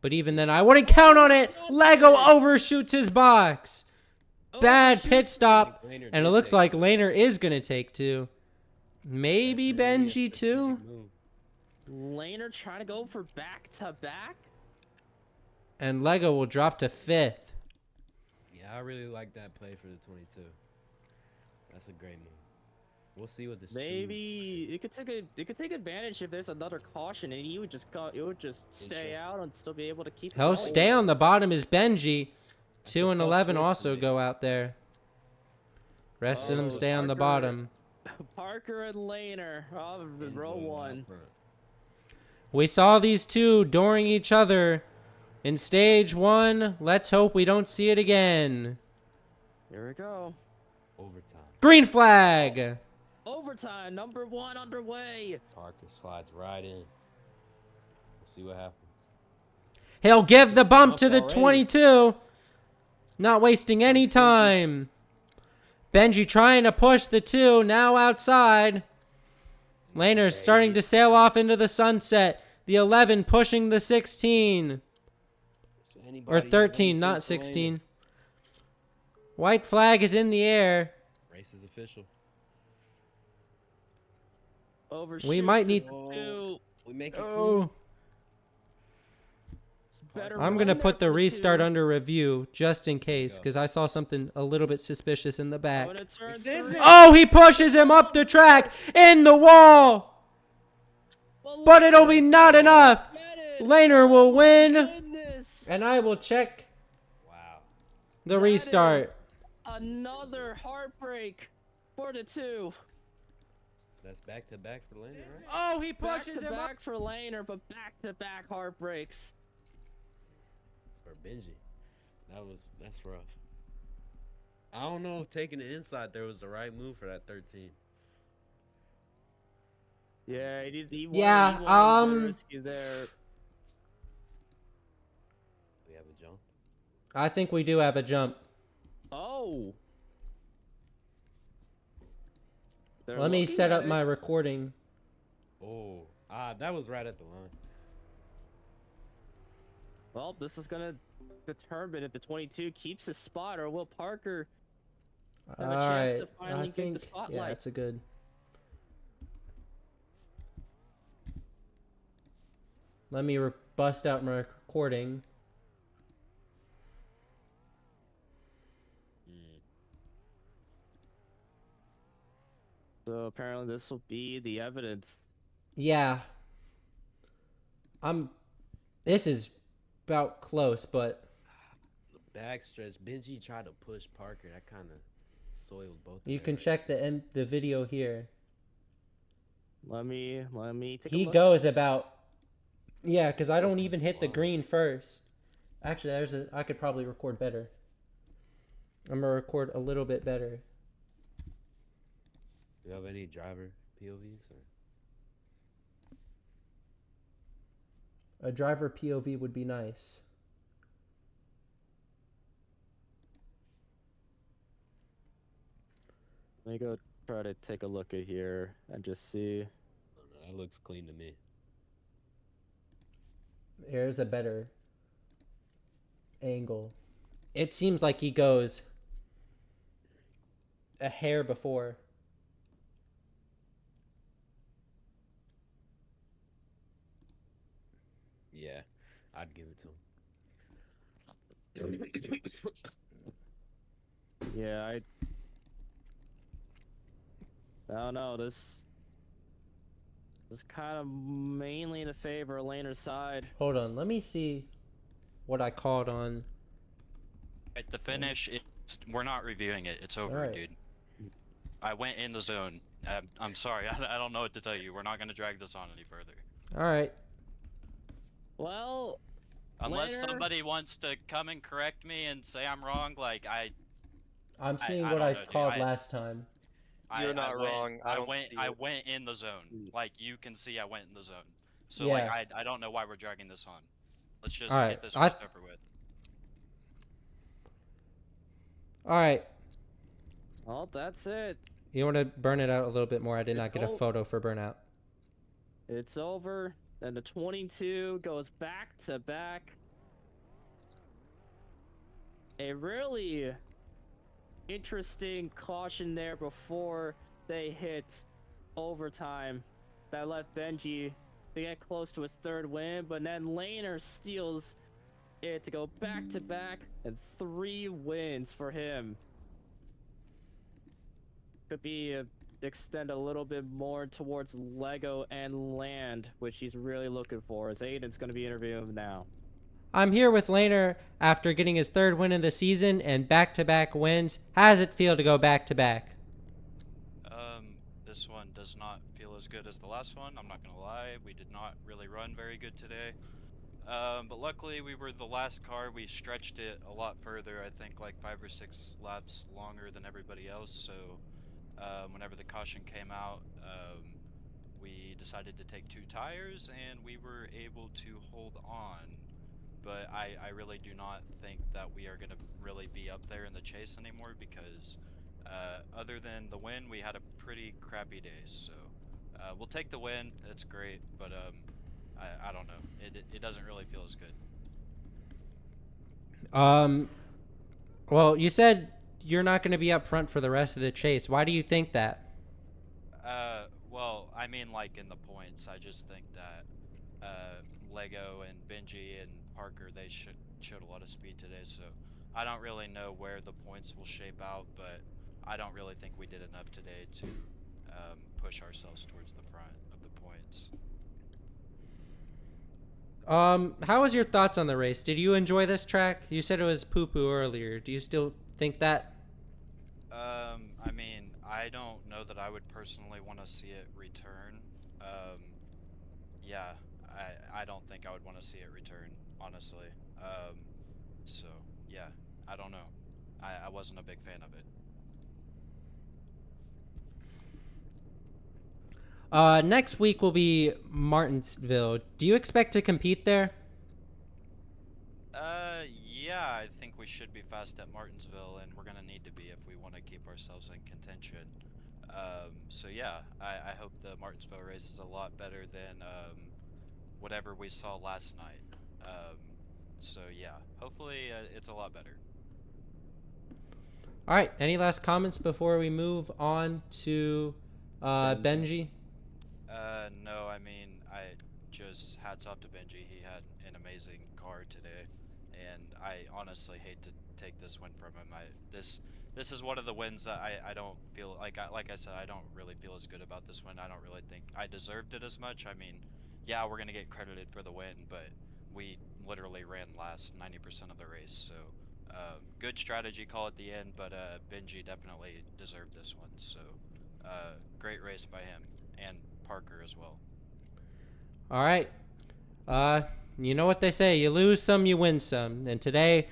But even then, I wouldn't count on it. Lego overshoots his box. Bad shoot. pit stop. Laner And did it looks take like two. Laner is going to take 2. Maybe That's really a Benji too. strategic move. Laner trying to go for back to back. And Lego will drop to 5th. Yeah, I really like that play for the 22. That's a great move. We'll see what this. Maybe it could take advantage if there's another caution, and he would just stay Interesting. out and still be able to keep. it He'll going. stay on the bottom is Benji. That's 2 a and tough 11 choice to also make. go out there. Rest of them Oh, stay on the Parker. bottom. Parker and Laner, Enzo row out 1. front. We saw these two dooring each other in stage 1. Let's hope we don't see it again. Here we go. Overtime. Green flag. Overtime, number 1 underway. Parker slides right in. We'll see what happens. He'll give the bump Bump to the already. 22. Not wasting any time. Benji trying to push the 2, now outside. Laner's starting to sail off into the sunset. The 11 pushing the 16. So anybody Or have 13, anything not for Laner? 16. White flag is in the air. Race is official. Overshoots might his need- two. We make it. Oh. Better I'm run going to there put the for restart 2. under review just in case go. because I saw something a little bit suspicious in the I'm back. gonna turn Extends 3. it. Oh, he pushes him up the track in the wall. But it'll be not enough. Get it. Laner will Oh my win. goodness. And I will check Wow. the That restart. is another heartbreak for the 2. That's back to back for Laner, right? Oh, he Back pushes to him up. back for Laner, but back to back heartbreaks. For Benji. That's rough. I don't know if taking the inside there was the right move for that 13. Yeah, he Yeah, wanted a bit risky there. We have a jump. I think we do have a jump. Oh. They're Let me looking set at up it. my recording. Oh, that was right at the line. Well, this is gonna determine if the 22 keeps his spot or will Parker have a chance to finally I get think, the spotlight. yeah, that's a good. Let me bust out my recording. So apparently this will be the evidence. Yeah. This is about close, but The backstretch. Benji tried to push Parker. That kind of soiled both. you of can theirs. check the video here. Let me take a He look. goes about, yeah, because I don't even hit the green first. Actually, I could probably record better. I'm gonna record a little bit better. Do you have any driver POVs? Or? A driver POV would be nice. Let me go try to take a look at here and just see. I don't know, that looks clean to me. There's a better angle. It seems like he goes a hair before. Yeah, I'd give it to him. Yeah, I don't know. This is kind of mainly in the favor of Laner's side. Hold on, let me see what I called on. At the finish, we're not reviewing it. It's over, Alright. dude. I went in the zone. I'm sorry. I don't know what to tell you. We're not going to drag this on any further. All right. Well, Unless Laner- somebody wants to come and correct me and say I'm wrong, like I'm I seeing don't what I know, dude. called last time. You're not wrong. I don't see I it. went in the zone. Like you can see, I went in the zone. So Yeah. like I don't know why we're dragging this on. Let's just Alright, get this I race th- over with. All right. well, that's it. You want to burn it out a little bit more? I did not It's get a all- photo for burnout. It's over. Then the 22 goes back to back. A really interesting caution there before they hit overtime that left Benji to get close to his third win, but then Laner steals it to go back to back and 3 wins for him. Could be extend a little bit more towards Lego and land, which he's really looking for, as Aiden's going to be interviewing him now. I'm here with Laner after getting his third win of the season and back-to-back wins. How does it feel to go back-to-back? This one does not feel as good as the last one. I'm not gonna lie. We did not really run very good today. But luckily we were the last car. We stretched it a lot further. I think like 5 or 6 laps longer than everybody else. So whenever the caution came out, we decided to take 2 tires, and we were able to hold on. but I really do not think that we are going to really be up there in the chase anymore because other than the win, we had a pretty crappy day. So we'll take the win. It's great, but I don't know. It doesn't really feel as good. Well, you said you're not going to be up front for the rest of the chase. Why do you think that? Well, I mean, like in the points, I just think that Lego and Benji and Parker, they showed a lot of speed today, so I don't really know where the points will shape out, but I don't really think we did enough today to push ourselves towards the front of the points. How was your thoughts on the race? Did you enjoy this track? You said it was poo-poo earlier. Do you still think that? I mean, I don't know that I would personally want to see it return. Yeah, I don't think I would want to see it return, honestly. So, yeah, I don't know. I wasn't a big fan of it. Next week will be Martinsville. Do you expect to compete there? Yeah, I think we should be fast at Martinsville, and we're gonna need to be if we want to keep ourselves in contention. So yeah, I hope the Martinsville race is a lot better than whatever we saw last night. So yeah, hopefully it's a lot better. All right. Any last comments before we move on to Benji? No, I mean, just hats off to Benji. He had an amazing car today, and I honestly hate to take this win from him. This is one of the wins that I don't feel like I said, I don't really feel as good about this win. I don't really think I deserved it as much. I mean, yeah, we're gonna get credited for the win, but we literally ran last 90% of the race. So good strategy call at the end, but Benji definitely deserved this one. So great race by him and Parker as well. All right. You know what they say, you lose some, you win some. And today,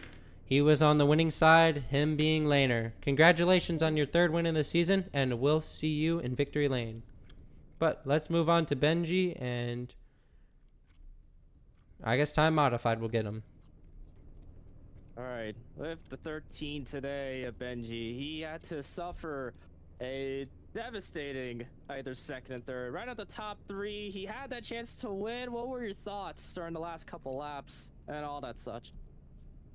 he was on the winning side, him being Laner. Congratulations on your third win in the season, and we'll see you in victory lane. But let's move on to Benji, and I guess time modified will get him. All right, with the 13 today, Benji, he had to suffer a devastating either second and third. Right at the top three, he had that chance to win. What were your thoughts during the last couple laps and all that such?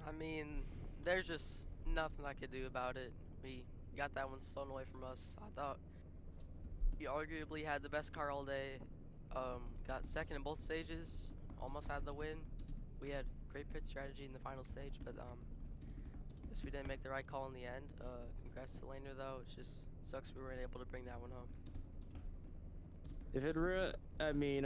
I mean, there's just nothing I could do about it. We got that one stolen away from us. I thought we arguably had the best car all day. Got second in both stages. Almost had the win. We had great pit strategy in the final stage, but guess we didn't make the right call in the end. Congrats to Laner though. It just sucks we weren't able to bring that one home. If it I mean,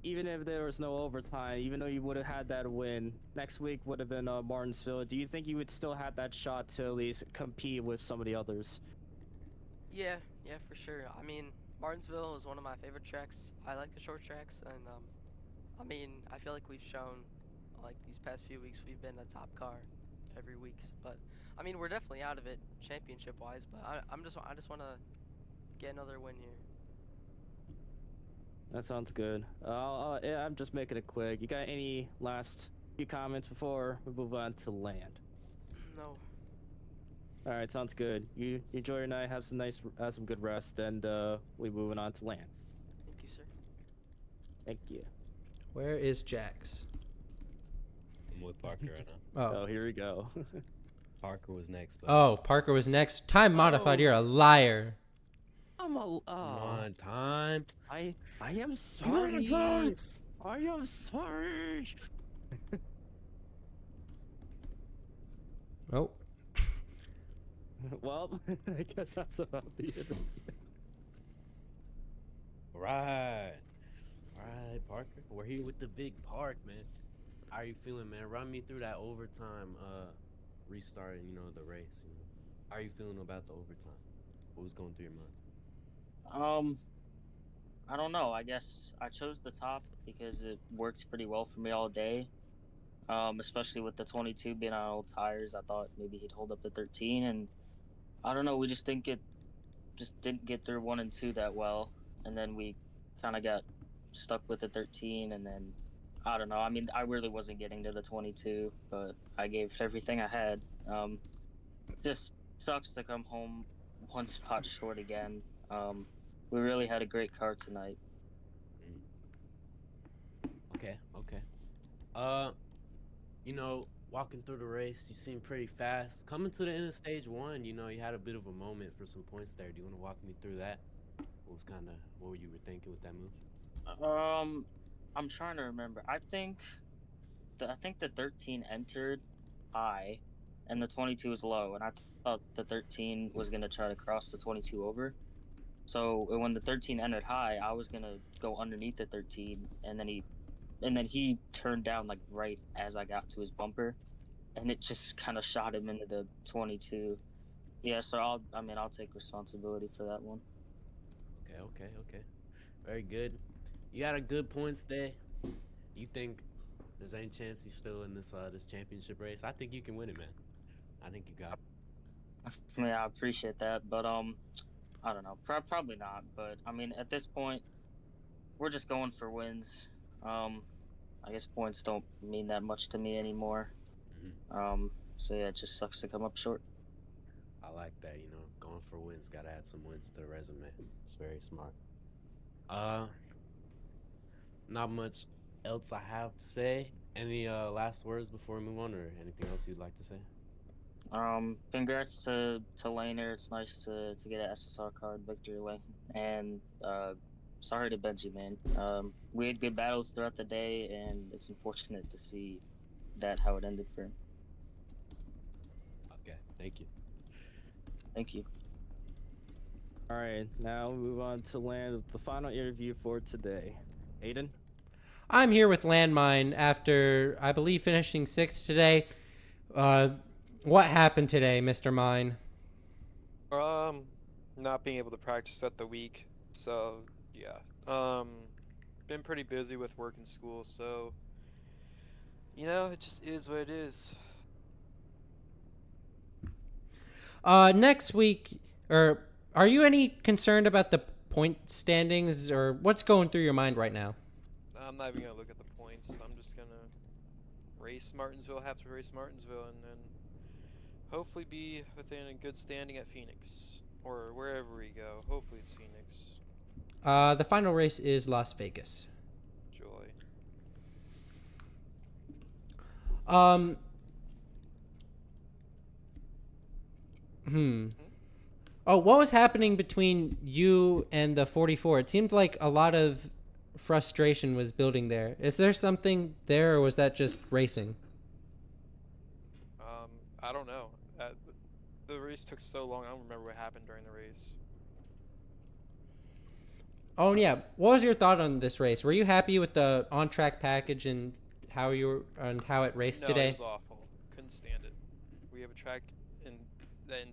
even if there was no overtime, even though you would have had that win, next week would have been Martinsville. Do you think you would still have that shot to at least compete with some of the others? Yeah, for sure. I mean, Martinsville is one of my favorite tracks. I like the short tracks, and I mean, I feel like we've shown, like these past few weeks, we've been a top car every week. But I mean, we're definitely out of it championship-wise. But I just want to get another win here. That sounds good. Yeah, I'm just making it quick. You got any last few comments before we move on to land? No. All right, sounds good. You enjoy your night, have some good rest, and we moving on to land. Thank you, sir. Thank you. Where is Jax? I'm with Parker right now. Oh, here we go. Parker was next. But Oh, Parker was next. Time modified. You're a liar. I'm a. come on, time. I am sorry. I am sorry. Oh. Well, I guess that's about the end. Right, Parker. We're here with the big Park, man. How are you feeling, man? Run me through that overtime restart, the race. How are you feeling about the overtime? What was going through your mind? I don't know. I guess I chose the top because it works pretty well for me all day. Especially with the 22 being on old tires, I thought maybe he'd hold up the 13, and I don't know. We just didn't get through 1 and 2 that well, and then we kind of got stuck with the 13, and then I don't know. I mean, I really wasn't getting to the 22, but I gave it everything I had. Just sucks to come home one spot short again. We really had a great car tonight. Okay, okay. You know, walking through the race, you seem pretty fast. Coming to the end of stage one, you know, you had a bit of a moment for some points there. Do you want to walk me through that? What were you were thinking with that move? I'm trying to remember. I think the 13 entered high, and the 22 was low, and I thought the 13 was gonna try to cross the 22 over. So when the 13 entered high, I was gonna go underneath the 13, and then he turned down like right as I got to his bumper, and it just kind of shot him into the 22. Yeah, so I'll take responsibility for that one. Okay, okay, okay. Very good. You got a good points there. You think there's any chance you're still in this championship race? I think you can win it, man. I think you got it. Yeah, I appreciate that, but I don't know, probably not. But I mean, at this point, we're just going for wins. I guess points don't mean that much to me anymore. So yeah, it just sucks to come up short. I like that, you know, going for wins. Gotta add some wins to the resume. It's very smart. Uh, Not much else I have to say. Any last words before we move on, or anything else you'd like to say? Congrats to Laner. It's nice to get an SSR card, Victory Lane, and sorry to Benji, man. We had good battles throughout the day, and it's unfortunate to see that how it ended for him. Okay, thank you. Thank you. All right, now we move on to land with the final interview for today. Aiden? I'm here with Landmine after, I believe, finishing 6th today. What happened today, Mr. Mine? Not being able to practice at the week, so yeah. Been pretty busy with work and school, so you know, it just is what it is. Next week, or are you any concerned about the point standings, or what's going through your mind right now? I'm not even gonna look at the points. I'm just gonna race Martinsville, have to race Martinsville, and then hopefully be within a good standing at Phoenix or wherever we go. Hopefully it's Phoenix. The final race is Las Vegas. Joy. Oh, what was happening between you and the 44? It seemed like a lot of frustration was building there. Is there something there, or was that just racing? I don't know. The race took so long. I don't remember what happened during the race. Oh, yeah. What was your thought on this race? Were you happy with the on-track package and how it raced No, today? it was awful. Couldn't stand it. We have a track in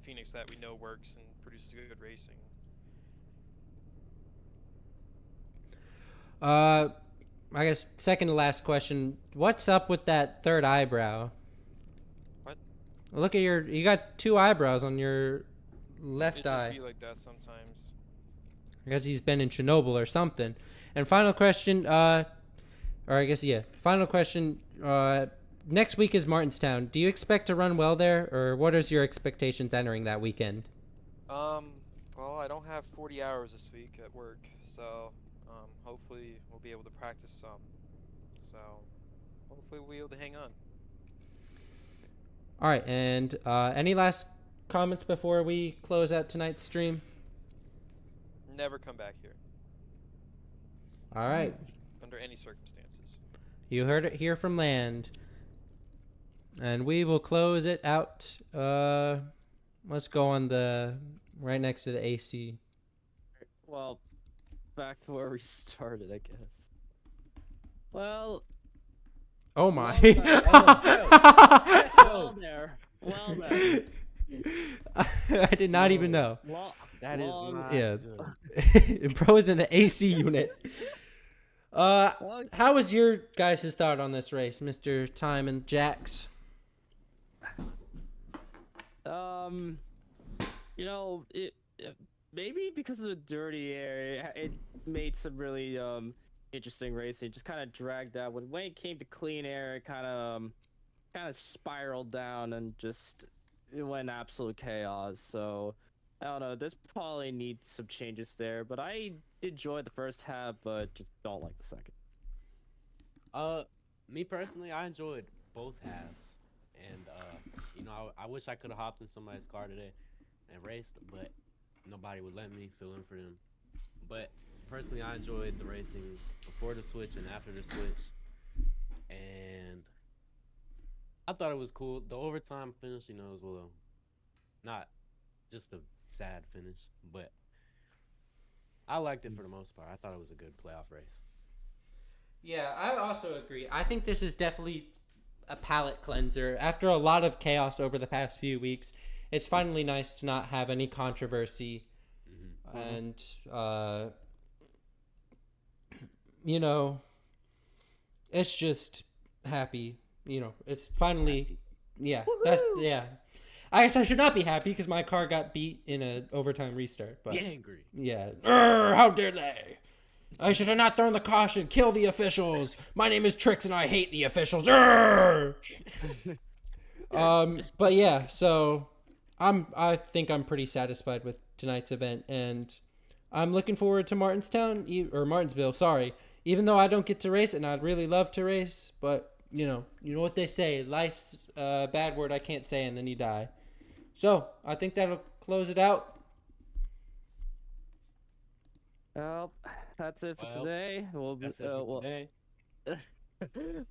Phoenix that we know works and produces good racing. I guess second to last question. What's up with that third eyebrow? What? Look at you got 2 eyebrows on your left It eye. just be like that sometimes. I guess he's been in Chernobyl or something. And final question, final question. Next week is Martinstown. Do you expect to run well there, or what is your expectations entering that weekend? Well, I don't have 40 hours this week at work, so hopefully we'll be able to practice some. So hopefully we'll be able to hang on. All right, and any last comments before we close out tonight's stream? Never come back here All right. under any circumstances. You heard it here from Land. And we will close it out. Let's go on the right next to the AC. Well, back to where we started, I guess. Well, Oh my. well there. Well there. I did not even know. That is not Yeah. good. Bro is in the AC unit. How was your guys' thought on this race, Mr. Time and Jax? You know, it maybe because of the dirty air, it made some really interesting race. It just kind of dragged out. When it came to clean air, it kind of spiraled down and just it went absolute chaos. So I don't know. There's probably need some changes there, but I enjoyed the first half, but just don't like the second. Me personally, I enjoyed both halves, and you know, I wish I could have hopped in somebody's car today and raced, but nobody would let me fill in for them. But personally, I enjoyed the racing before the switch and after the switch, and I thought it was cool. The overtime finish, you know, was a little not just a sad finish, but I liked it for the most part. I thought it was a good playoff race. Yeah, I also agree. I think this is definitely a palate cleanser. After a lot of chaos over the past few weeks, it's finally nice to not have any controversy. And, you know, it's just happy. You know, it's finally, yeah, that's, yeah. I guess I should not be happy because my car got beat in an overtime restart. But Be angry. yeah. How dare they? I should have not thrown the caution. Kill the officials. My name is Trix and I hate the officials. But yeah, so I think I'm pretty satisfied with tonight's event, and I'm looking forward to Martinsville, sorry. Even though I don't get to race it, and I'd really love to race, but you know what they say, life's a bad word I can't say and then you die. So, I think that'll close it out. Well, that's it for today. That's it for today.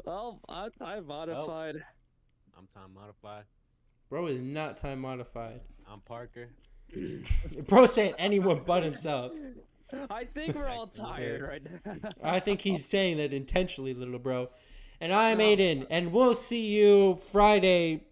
Well, I'm time modified. I'm time modified. Bro is not time modified. I'm Parker. Bro saying anyone but himself. I think we're all tired right now. I think he's saying that intentionally, little bro. And I'm Aiden, and we'll see you Friday